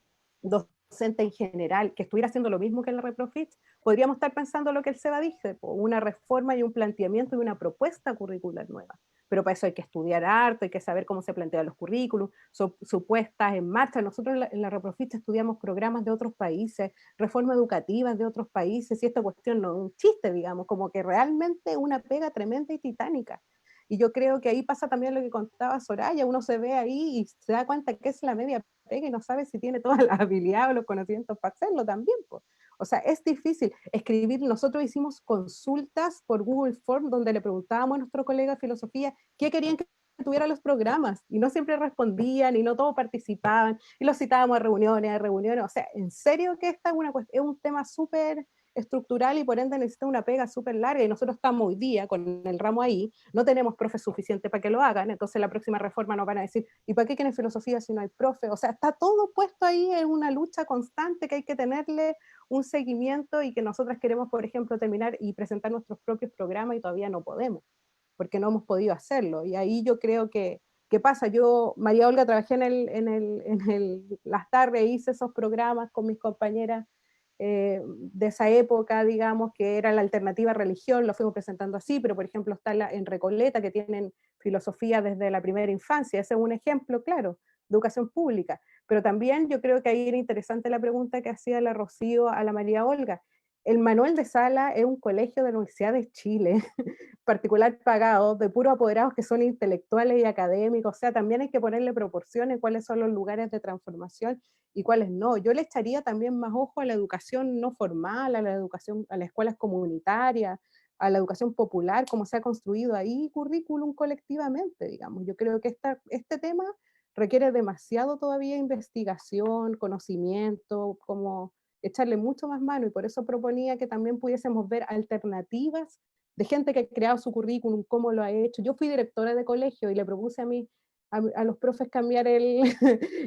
docente en general que estuviera haciendo lo mismo que la Reprofit, podríamos estar pensando lo que el SEBA dice, pues, una reforma y un planteamiento y una propuesta curricular nueva. Pero para eso hay que estudiar harto, hay que saber cómo se plantean los currículos, su puestas en marcha. Nosotros en la Reprofit estudiamos programas de otros países, reformas educativas de otros países, y esta cuestión no es un chiste, digamos, como que realmente una pega tremenda y titánica. Y yo creo que ahí pasa también lo que contaba Soraya, uno se ve ahí y se da cuenta que es la media pega y no sabe si tiene todas las habilidades o los conocimientos para hacerlo también, pues. O sea, es difícil escribir. Nosotros hicimos consultas por Google Form donde le preguntábamos a nuestro colega de filosofía qué querían que tuviera los programas, y no siempre respondían y no todos participaban, y los citábamos a reuniones, o sea, en serio que esta es un tema súper estructural, y por ende necesita una pega súper larga, y nosotros estamos hoy día con el ramo ahí, no tenemos profes suficientes para que lo hagan, entonces la próxima reforma nos van a decir, ¿y para qué quieren filosofía si no hay profe? O sea, está todo puesto ahí en una lucha constante que hay que tenerle un seguimiento, y que nosotras queremos, por ejemplo, terminar y presentar nuestros propios programas y todavía no podemos, porque no hemos podido hacerlo. Y ahí yo creo ¿qué pasa? Yo, María Olga, trabajé las tardes, hice esos programas con mis compañeras de esa época, digamos, que era la alternativa religión, lo fuimos presentando así, pero por ejemplo está en Recoleta, que tienen filosofía desde la primera infancia, ese es un ejemplo claro, de educación pública. Pero también yo creo que ahí era interesante la pregunta que hacía la Rocío a la María Olga. El Manuel de Sala es un colegio de la Universidad de Chile, particular pagado, de puros apoderados que son intelectuales y académicos. O sea, también hay que ponerle proporciones cuáles son los lugares de transformación y cuáles no. Yo le echaría también más ojo a la educación no formal, a la educación, a las escuelas comunitarias, a la educación popular, como se ha construido ahí currículum colectivamente, digamos. Yo creo que este tema requiere demasiado todavía investigación, conocimiento, como echarle mucho más mano, y por eso proponía que también pudiésemos ver alternativas de gente que ha creado su currículum, cómo lo ha hecho. Yo fui directora de colegio y le propuse a mis a los profes cambiar el,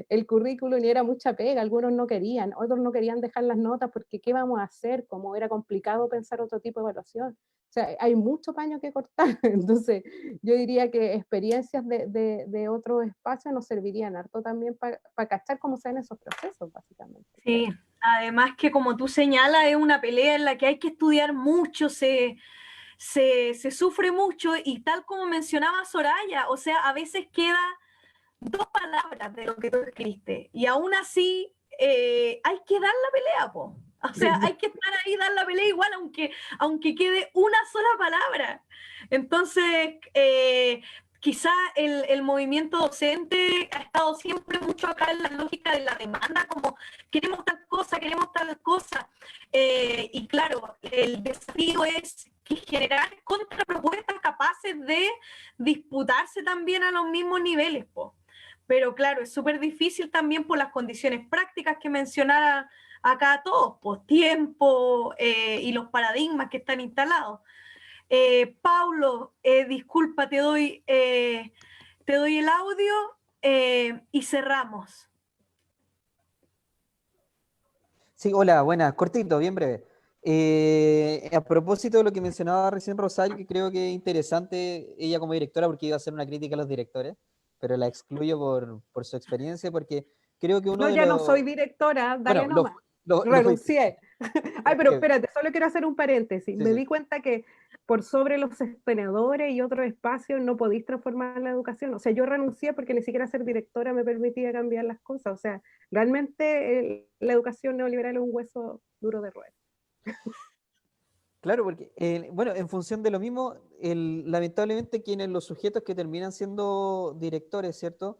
el currículum y era mucha pega, algunos no querían, otros no querían dejar las notas porque ¿qué vamos a hacer? Como era complicado pensar otro tipo de evaluación. O sea, hay mucho paño que cortar, entonces yo diría que experiencias de otros espacios nos servirían harto también para cachar cómo se ven esos procesos, básicamente. Sí, además que como tú señalas, es una pelea en la que hay que estudiar mucho, se sufre mucho y tal como mencionaba Soraya, o sea, a veces queda 2 palabras de lo que tú escribiste y aún así hay que dar la pelea, po. O sea, hay que estar ahí, dar la pelea igual, aunque quede una sola palabra. Entonces, quizá el movimiento docente ha estado siempre mucho acá en la lógica de la demanda, como queremos tal cosa, y claro, el desafío es que generar contrapropuestas capaces de disputarse también a los mismos niveles, po. Pero claro, es súper difícil también por las condiciones prácticas que mencionara acá todos, pues tiempo y los paradigmas que están instalados. Paulo, disculpa, te doy el audio y cerramos. Sí, hola, buenas, cortito, bien breve. A propósito de lo que mencionaba recién Rosario, que creo que es interesante ella como directora, porque iba a hacer una crítica a los directores, pero la excluyo por su experiencia, porque creo que uno No, de ya no los... soy directora, dale Bueno, nomás. Renuncié. Ay, pero espérate, solo quiero hacer un paréntesis. Me di cuenta que por sobre los expenedores y otros espacios no podéis transformar la educación. O sea, yo renuncié porque ni siquiera ser directora me permitía cambiar las cosas. O sea, realmente la educación neoliberal es un hueso duro de roer. Claro, porque, bueno, en función de lo mismo, lamentablemente quienes los sujetos que terminan siendo directores, ¿cierto?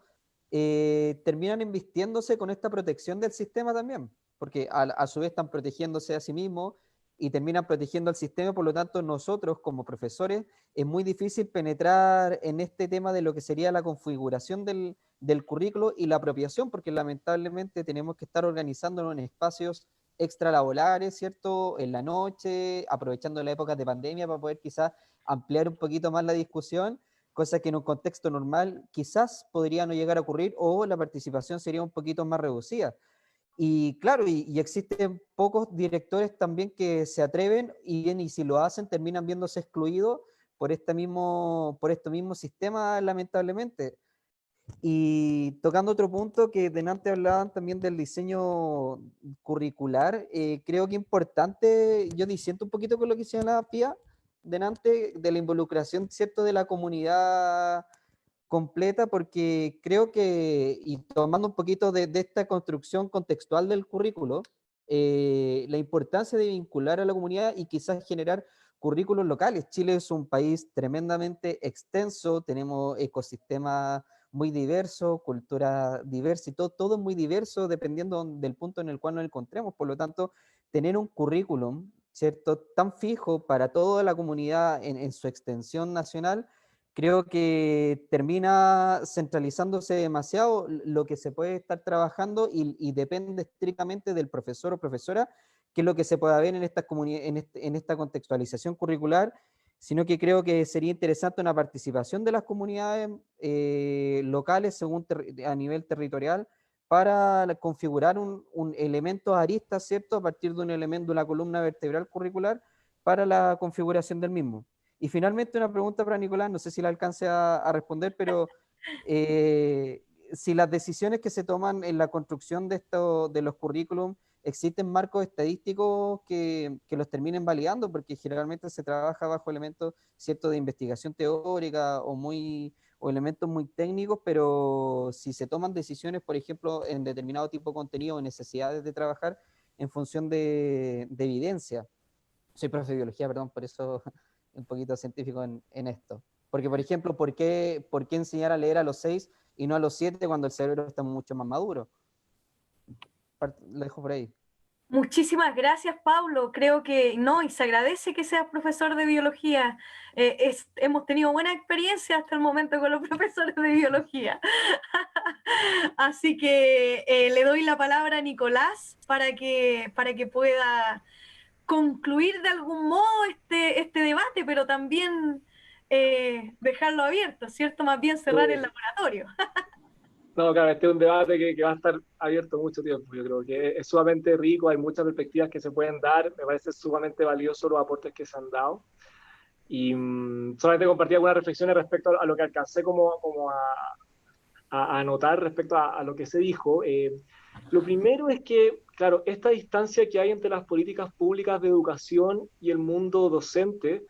Terminan invistiéndose con esta protección del sistema también, porque a su vez están protegiéndose a sí mismos y terminan protegiendo al sistema, por lo tanto nosotros como profesores es muy difícil penetrar en este tema de lo que sería la configuración del currículo y la apropiación, porque lamentablemente tenemos que estar organizándonos en espacios extralaborales, ¿cierto? En la noche, aprovechando la época de pandemia para poder quizás ampliar un poquito más la discusión, cosa que en un contexto normal quizás podría no llegar a ocurrir o la participación sería un poquito más reducida. Y claro, y existen pocos directores también que se atreven y si lo hacen terminan viéndose excluidos por este mismo sistema, lamentablemente. Y tocando otro punto que delante hablaban también del diseño curricular, creo que importante, yo disiento un poquito con lo que señalaba Pía, delante de la involucración, ¿cierto?, de la comunidad completa, porque creo que, y tomando un poquito de esta construcción contextual del currículo, la importancia de vincular a la comunidad y quizás generar currículos locales. Chile es un país tremendamente extenso, tenemos ecosistemas muy diversos, cultura diversa y todo es muy diverso dependiendo del punto en el cual nos encontremos. Por lo tanto, tener un currículum, ¿cierto?, tan fijo para toda la comunidad en su extensión nacional, creo que termina centralizándose demasiado lo que se puede estar trabajando y depende estrictamente del profesor o profesora, que es lo que se pueda ver en esta contextualización curricular, sino que creo que sería interesante una participación de las comunidades locales a nivel territorial para configurar un elemento arista, ¿cierto?, a partir de un elemento de la columna vertebral curricular para la configuración del mismo. Y finalmente una pregunta para Nicolás, no sé si la alcance a responder, pero si las decisiones que se toman en la construcción de los currículum, ¿existen marcos estadísticos que los terminen validando? Porque generalmente se trabaja bajo elementos, ¿cierto?, de investigación teórica o elementos muy técnicos, pero si se toman decisiones, por ejemplo, en determinado tipo de contenido o necesidades de trabajar en función de evidencia. Soy profe de biología, perdón, por eso un poquito científico en esto. Porque, por ejemplo, ¿por qué enseñar a leer a los 6 y no a los 7 cuando el cerebro está mucho más maduro? Lo dejo por ahí. Muchísimas gracias, Pablo. Creo que no, y se agradece que seas profesor de biología. Hemos tenido buena experiencia hasta el momento con los profesores de biología. Así que le doy la palabra a Nicolás para que pueda concluir de algún modo este debate, pero también dejarlo abierto, ¿cierto? Más bien cerrar el laboratorio. No, claro, este es un debate que va a estar abierto mucho tiempo. Yo creo que es sumamente rico, hay muchas perspectivas que se pueden dar, me parece sumamente valioso los aportes que se han dado. Y solamente compartir algunas reflexiones respecto a lo que alcancé como a anotar respecto a lo que se dijo. Lo primero es que, claro, esta distancia que hay entre las políticas públicas de educación y el mundo docente,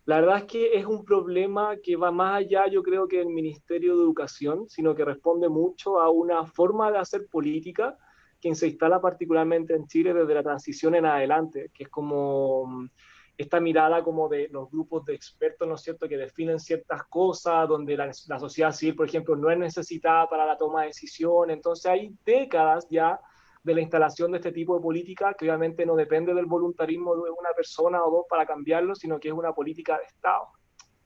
la verdad es que es un problema que va más allá, yo creo, que del Ministerio de Educación, sino que responde mucho a una forma de hacer política que se instala particularmente en Chile desde la transición en adelante, que es como esta mirada como de los grupos de expertos, ¿no es cierto?, que definen ciertas cosas, donde la sociedad civil, por ejemplo, no es necesitada para la toma de decisiones. Entonces hay décadas ya de la instalación de este tipo de política, que obviamente no depende del voluntarismo de una persona o dos para cambiarlo, sino que es una política de Estado,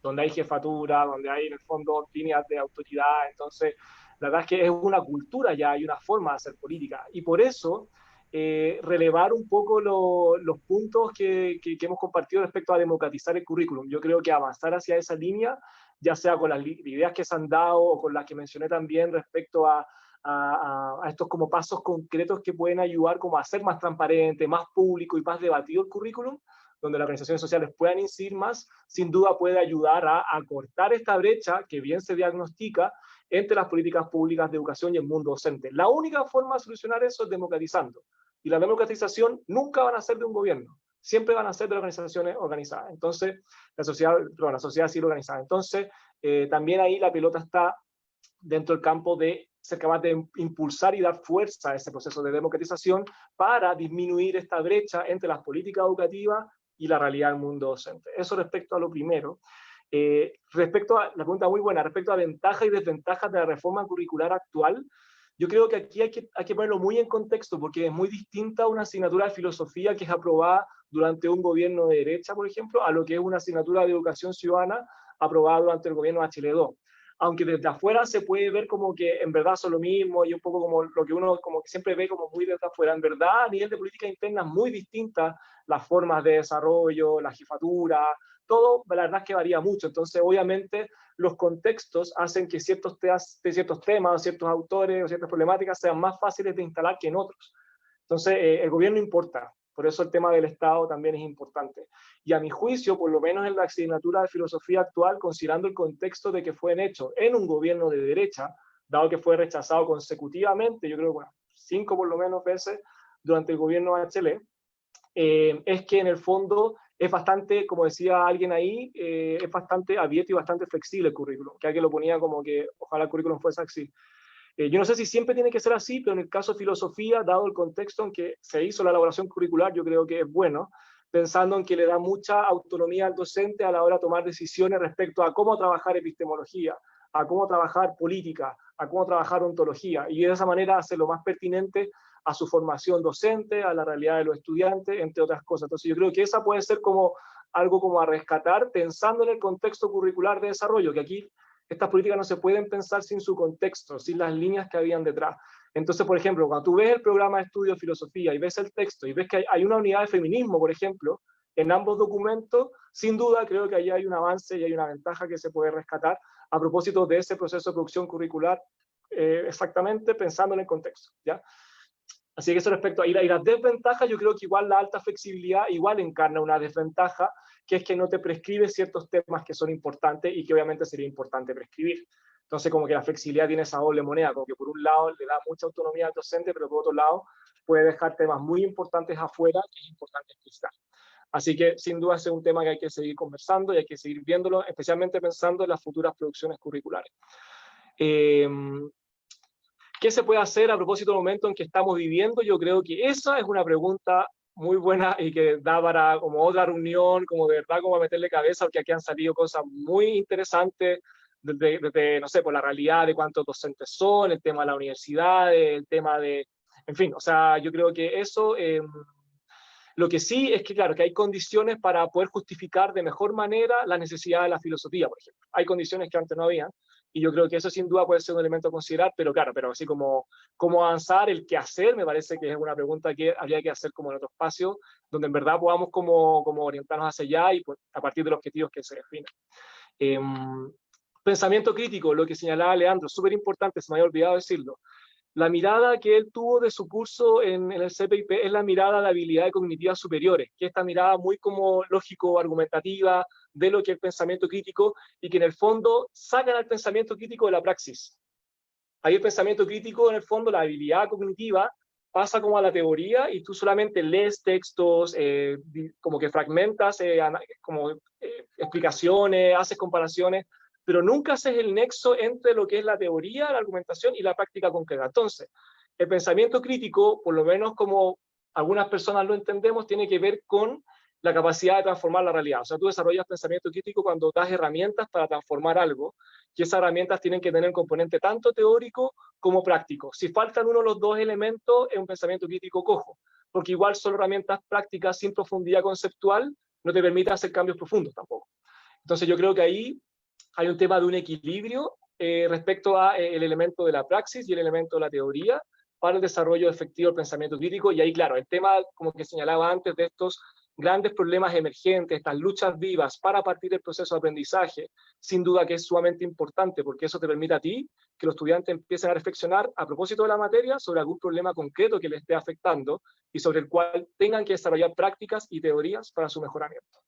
donde hay jefatura, donde hay en el fondo líneas de autoridad. Entonces, la verdad es que es una cultura ya, hay una forma de hacer política. Y por eso, relevar un poco los puntos que hemos compartido respecto a democratizar el currículum. Yo creo que avanzar hacia esa línea, ya sea con las ideas que se han dado o con las que mencioné también respecto a estos como pasos concretos que pueden ayudar como a hacer más transparente, más público y más debatido el currículum, donde las organizaciones sociales puedan incidir más, sin duda puede ayudar a cortar esta brecha que bien se diagnostica entre las políticas públicas de educación y el mundo docente. La única forma de solucionar eso es democratizando. Y la democratización nunca van a ser de un gobierno, siempre van a ser de organizaciones organizadas. Entonces, la sociedad civil organizada. Entonces, también ahí la pelota está dentro del campo de ser capaz de impulsar y dar fuerza a ese proceso de democratización para disminuir esta brecha entre las políticas educativas y la realidad del mundo docente. Eso respecto a lo primero. Respecto a la pregunta muy buena, respecto a ventajas y desventajas de la reforma curricular actual, yo creo que aquí hay que ponerlo muy en contexto, porque es muy distinta una asignatura de filosofía que es aprobada durante un gobierno de derecha, por ejemplo, a lo que es una asignatura de educación ciudadana aprobada durante el gobierno Bachelet II. Aunque desde afuera se puede ver como que en verdad son lo mismo y un poco como lo que uno como que siempre ve como muy desde afuera. En verdad, a nivel de política interna, muy distintas las formas de desarrollo, la jefatura, todo, la verdad es que varía mucho. Entonces, obviamente, los contextos hacen que ciertos temas, ciertos autores o ciertas problemáticas sean más fáciles de instalar que en otros. Entonces, el gobierno importa. Por eso el tema del Estado también es importante. Y a mi juicio, por lo menos en la asignatura de filosofía actual, considerando el contexto de que fue hecho en un gobierno de derecha, dado que fue rechazado consecutivamente, yo creo que 5 por lo menos veces durante el gobierno Bachelet, es que en el fondo es bastante, como decía alguien ahí, es bastante abierto y bastante flexible el currículum, que alguien lo ponía como que ojalá el currículum fuese así. Yo no sé si siempre tiene que ser así, pero en el caso de filosofía, dado el contexto en que se hizo la elaboración curricular, yo creo que es bueno, pensando en que le da mucha autonomía al docente a la hora de tomar decisiones respecto a cómo trabajar epistemología, a cómo trabajar política, a cómo trabajar ontología, y de esa manera hacerlo más pertinente a su formación docente, a la realidad de los estudiantes, entre otras cosas. Entonces yo creo que esa puede ser como algo como a rescatar, pensando en el contexto curricular de desarrollo, que aquí estas políticas no se pueden pensar sin su contexto, sin las líneas que habían detrás. Entonces, por ejemplo, cuando tú ves el programa de estudio de filosofía y ves el texto y ves que hay una unidad de feminismo, por ejemplo, en ambos documentos, sin duda creo que ahí hay un avance y hay una ventaja que se puede rescatar a propósito de ese proceso de producción curricular, exactamente pensando en el contexto, ¿ya? Así que eso respecto a las desventajas, yo creo que igual la alta flexibilidad igual encarna una desventaja, que es que no te prescribe ciertos temas que son importantes y que obviamente sería importante prescribir. Entonces, como que la flexibilidad tiene esa doble moneda, como que por un lado le da mucha autonomía al docente, pero por otro lado puede dejar temas muy importantes afuera que es importante explicar. Así que, sin duda, ese es un tema que hay que seguir conversando y hay que seguir viéndolo, especialmente pensando en las futuras producciones curriculares. ¿Qué se puede hacer a propósito del momento en que estamos viviendo? Yo creo que esa es una pregunta muy buena y que da para como otra reunión, como de verdad como a meterle cabeza, porque aquí han salido cosas muy interesantes desde no sé, por la realidad de cuántos docentes son, el tema de la universidad, el tema de, en fin, o sea, yo creo que eso, lo que sí es que claro, que hay condiciones para poder justificar de mejor manera la necesidad de la filosofía, por ejemplo. Hay condiciones que antes no había, y yo creo que eso sin duda puede ser un elemento a considerar, pero claro, pero así como cómo avanzar, el qué hacer, me parece que es una pregunta que habría que hacer como en otro espacio, donde en verdad podamos como orientarnos hacia allá y pues, a partir de los objetivos que se definen. Pensamiento crítico, lo que señalaba Leandro, súper importante, se me había olvidado decirlo. La mirada que él tuvo de su curso en el CPIP es la mirada de habilidades cognitivas superiores, que es esta mirada muy como lógico-argumentativa de lo que es el pensamiento crítico y que en el fondo sacan al pensamiento crítico de la praxis. Ahí el pensamiento crítico, en el fondo, la habilidad cognitiva, pasa como a la teoría y tú solamente lees textos, como que fragmentas explicaciones, haces comparaciones, pero nunca haces el nexo entre lo que es la teoría, la argumentación y la práctica concreta. Entonces, el pensamiento crítico, por lo menos como algunas personas lo entendemos, tiene que ver con la capacidad de transformar la realidad. O sea, tú desarrollas pensamiento crítico cuando das herramientas para transformar algo, y esas herramientas tienen que tener un componente tanto teórico como práctico. Si faltan uno de los dos elementos, es un pensamiento crítico cojo, porque igual solo herramientas prácticas sin profundidad conceptual no te permiten hacer cambios profundos tampoco. Entonces yo creo que ahí hay un tema de un equilibrio respecto a el elemento de la praxis y el elemento de la teoría para el desarrollo efectivo del pensamiento crítico, y ahí claro, el tema, como que señalaba antes, de estos grandes problemas emergentes, estas luchas vivas para partir del proceso de aprendizaje, sin duda que es sumamente importante, porque eso te permite a ti que los estudiantes empiecen a reflexionar a propósito de la materia sobre algún problema concreto que les esté afectando y sobre el cual tengan que desarrollar prácticas y teorías para su mejoramiento.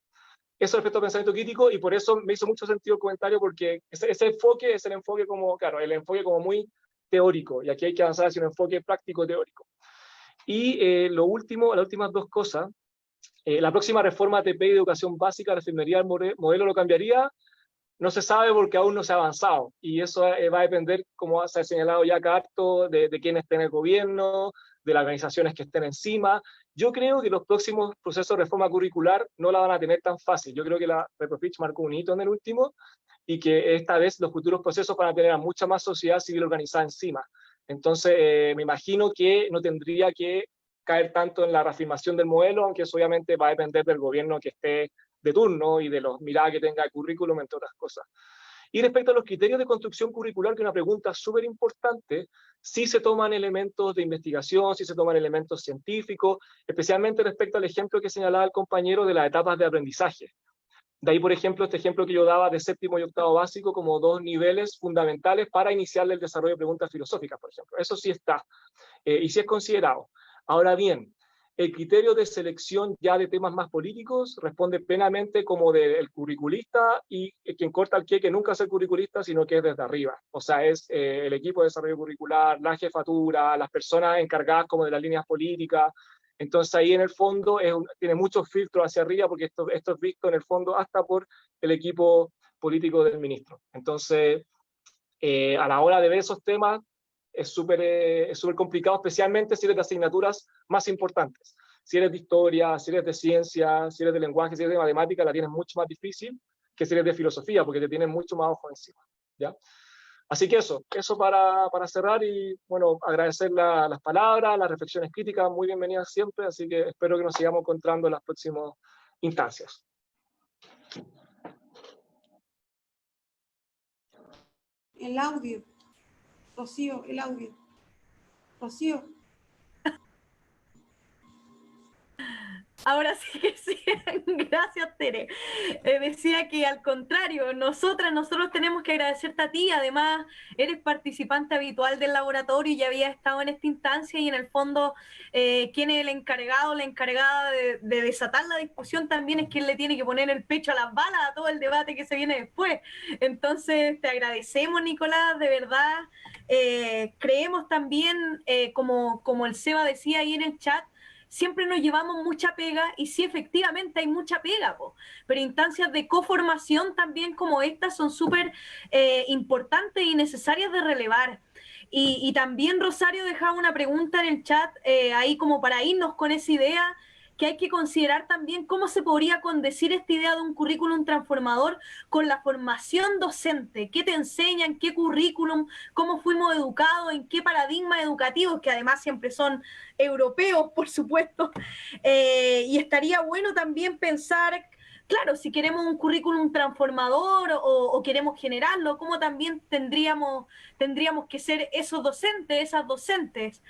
Eso respecto al pensamiento crítico, y por eso me hizo mucho sentido el comentario, porque ese enfoque es el enfoque como, claro, el enfoque como muy teórico, y aquí hay que avanzar hacia un enfoque práctico teórico. Y lo último, las últimas dos cosas, la próxima reforma TP de educación básica reafirmaría el modelo, lo cambiaría, no se sabe porque aún no se ha avanzado, y eso va a depender, como se ha señalado ya acá harto, de quién esté en el gobierno, de las organizaciones que estén encima. Yo creo que los próximos procesos de reforma curricular no la van a tener tan fácil. Yo creo que la Reprofich marcó un hito en el último, y que esta vez los futuros procesos van a tener a mucha más sociedad civil organizada encima. Entonces, me imagino que no tendría que caer tanto en la reafirmación del modelo, aunque eso obviamente va a depender del gobierno que esté de turno y de los miradas que tenga el currículum, entre otras cosas. Y respecto a los criterios de construcción curricular, que es una pregunta súper importante, sí se toman elementos de investigación, sí se toman elementos científicos, especialmente respecto al ejemplo que señalaba el compañero de las etapas de aprendizaje. De ahí, por ejemplo, este ejemplo que yo daba de séptimo y octavo básico como dos niveles fundamentales para iniciar el desarrollo de preguntas filosóficas, por ejemplo. Eso sí está, y sí es considerado. Ahora bien, el criterio de selección ya de temas más políticos responde plenamente como del curriculista, y quien corta el queque nunca es el curriculista, sino que es desde arriba. O sea, es el equipo de desarrollo curricular, la jefatura, las personas encargadas como de las líneas políticas. Entonces ahí en el fondo tiene muchos filtros hacia arriba, porque esto es visto en el fondo hasta por el equipo político del ministro. Entonces, a la hora de ver esos temas, es súper complicado, especialmente si eres de asignaturas más importantes. Si eres de historia, si eres de ciencia, si eres de lenguaje, si eres de matemática, la tienes mucho más difícil que si eres de filosofía, porque te tienen mucho más ojo encima, ¿ya? Así que eso para cerrar, y bueno, agradecer las palabras, las reflexiones críticas, muy bienvenidas siempre, así que espero que nos sigamos encontrando en las próximas instancias. El audio. Rocío, el audio. Rocío. Ahora sí que sí, gracias Tere. Decía que al contrario, nosotros tenemos que agradecerte a ti, además eres participante habitual del laboratorio y ya había estado en esta instancia, y en el fondo quien es el encargado, la encargada de desatar la discusión también es quien le tiene que poner el pecho a las balas a todo el debate que se viene después. Entonces te agradecemos, Nicolás, de verdad. Creemos también, como el Seba decía ahí en el chat, siempre nos llevamos mucha pega, y sí, efectivamente hay mucha pega, pero instancias de coformación también como estas son súper importantes y necesarias de relevar. Y también Rosario dejaba una pregunta en el chat, ahí como para irnos con esa idea, que hay que considerar también cómo se podría condecir esta idea de un currículum transformador con la formación docente. ¿Qué te enseñan? ¿Qué currículum? ¿Cómo fuimos educados? ¿En qué paradigmas educativos? Que además siempre son europeos, por supuesto. Y estaría bueno también pensar, claro, si queremos un currículum transformador o queremos generarlo, cómo también tendríamos que ser esos docentes, esas docentes.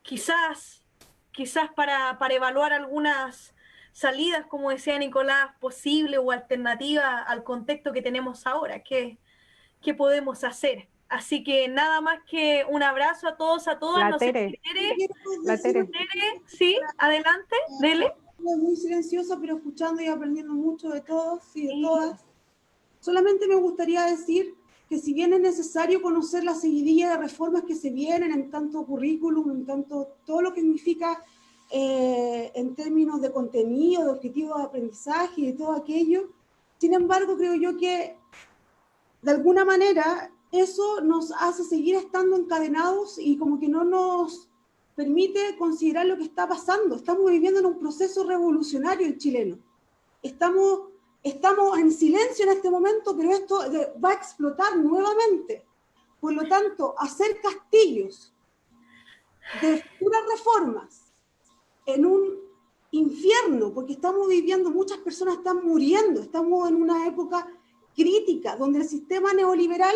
Quizás para evaluar algunas salidas, como decía Nicolás, posibles o alternativas al contexto que tenemos ahora. ¿Qué podemos hacer? Así que nada más que un abrazo a todos, a todas. No sé si Tere, sí, adelante, dele. Muy silenciosa, pero escuchando y aprendiendo mucho de todos y de todas. Solamente me gustaría decir que si bien es necesario conocer la seguidilla de reformas que se vienen en tanto currículum, en tanto todo lo que significa en términos de contenido, de objetivos de aprendizaje y de todo aquello, sin embargo creo yo que de alguna manera eso nos hace seguir estando encadenados y como que no nos permite considerar lo que está pasando. Estamos viviendo en un proceso revolucionario el chileno. Estamos en silencio en este momento, pero esto va a explotar nuevamente. Por lo tanto, hacer castillos de futuras reformas en un infierno, porque estamos viviendo, muchas personas están muriendo, estamos en una época crítica, donde el sistema neoliberal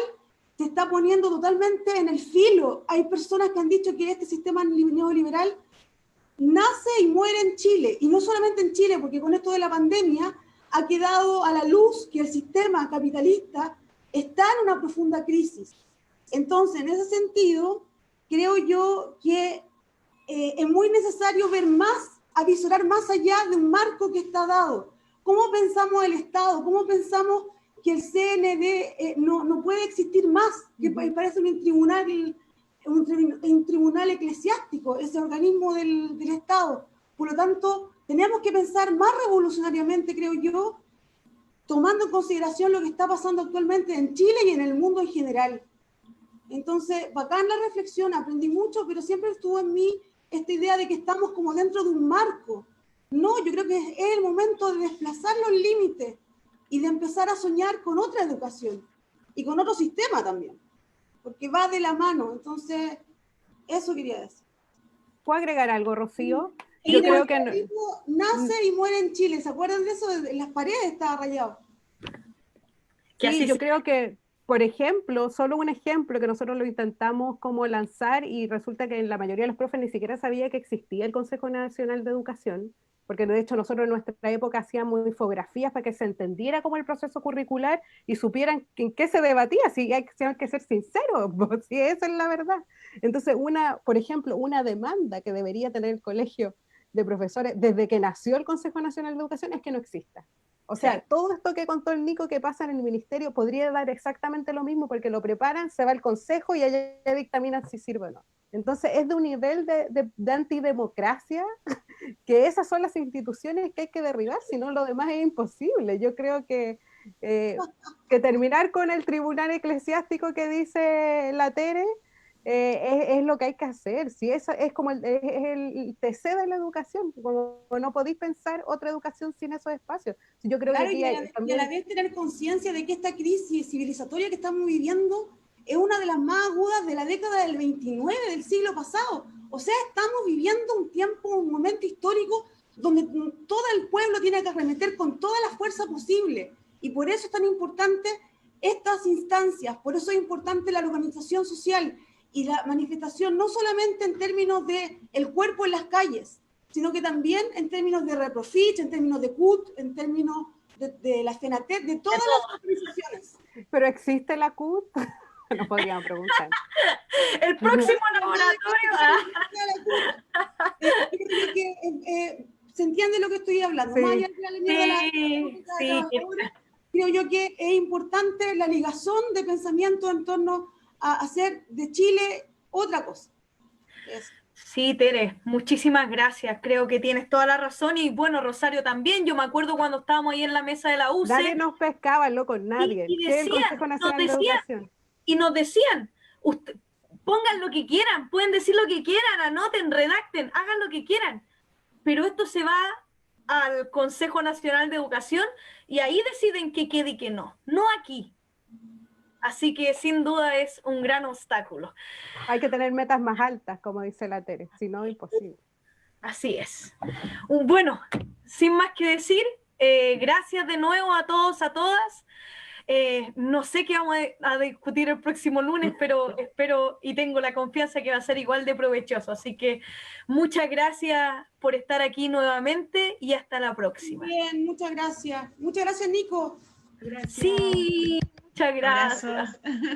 se está poniendo totalmente en el filo. Hay personas que han dicho que este sistema neoliberal nace y muere en Chile, y no solamente en Chile, porque con esto de la pandemia ha quedado a la luz que el sistema capitalista está en una profunda crisis. Entonces, en ese sentido, creo yo que es muy necesario ver más, avisorar más allá de un marco que está dado. ¿Cómo pensamos el Estado? ¿Cómo pensamos que el CND no puede existir más? Que parece un tribunal eclesiástico, ese organismo del Estado. Por lo tanto, tenemos que pensar más revolucionariamente, creo yo, tomando en consideración lo que está pasando actualmente en Chile y en el mundo en general. Entonces, bacán la reflexión, aprendí mucho, pero siempre estuvo en mí esta idea de que estamos como dentro de un marco. No, yo creo que es el momento de desplazar los límites y de empezar a soñar con otra educación y con otro sistema también, porque va de la mano. Entonces, eso quería decir. ¿Puedo agregar algo, Rocío? Y Yo creo que nace y muere en Chile. ¿Se acuerdan de eso? En las paredes estaba rayado. Sí, yo creo que, por ejemplo, solo un ejemplo que nosotros lo intentamos como lanzar y resulta que la mayoría de los profes ni siquiera sabía que existía el Consejo Nacional de Educación, porque de hecho nosotros en nuestra época hacíamos infografías para que se entendiera como el proceso curricular y supieran en qué se debatía, si hay que ser sinceros, si esa es la verdad. Entonces, por ejemplo, una demanda que debería tener el colegio de profesores desde que nació el Consejo Nacional de Educación es que no exista. O sea, todo esto que contó el Nico que pasa en el ministerio podría dar exactamente lo mismo porque lo preparan, se va al consejo y allá dictaminan si sirve o no. Entonces es de un nivel de antidemocracia que esas son las instituciones que hay que derribar, si no lo demás es imposible. Yo creo que terminar con el tribunal eclesiástico que dice la Tere es lo que hay que hacer. Si eso es como el TC de la educación, como no podéis pensar otra educación sin esos espacios. Yo creo claro, que y a la vez tener conciencia de que esta crisis civilizatoria que estamos viviendo es una de las más agudas de la década del 29 del siglo pasado. O sea, estamos viviendo un tiempo, un momento histórico donde todo el pueblo tiene que arremeter con toda la fuerza posible. Y por eso es tan importante estas instancias, por eso es importante la organización social y la manifestación, no solamente en términos de el cuerpo en las calles, sino que también en términos de Reprofich, en términos de CUT, en términos de la FENATET, de todas las organizaciones. ¿Pero existe la CUT? Nos podríamos preguntar. El próximo laboratorio. Creo que se entiende lo que estoy hablando. Más allá de creo yo que es importante la ligación de pensamiento en torno a hacer de Chile otra cosa. Sí, Tere, muchísimas gracias. Creo que tienes toda la razón. Y bueno, Rosario también. Yo me acuerdo cuando estábamos ahí en la mesa de la UCE. Nadie nos pescaba, loco, nadie. Y decían, el Consejo Nacional de Educación. Y nos decían, pongan lo que quieran, pueden decir lo que quieran, anoten, redacten, hagan lo que quieran. Pero esto se va al Consejo Nacional de Educación y ahí deciden que quede y que no aquí. Así que sin duda es un gran obstáculo. Hay que tener metas más altas, como dice la Tere, si no, imposible. Así es. Bueno, sin más que decir, gracias de nuevo a todos, a todas. No sé qué vamos a discutir el próximo lunes, pero espero y tengo la confianza que va a ser igual de provechoso. Así que muchas gracias por estar aquí nuevamente y hasta la próxima. Bien, muchas gracias. Muchas gracias, Nico. Sí, muchas gracias. Abrazos.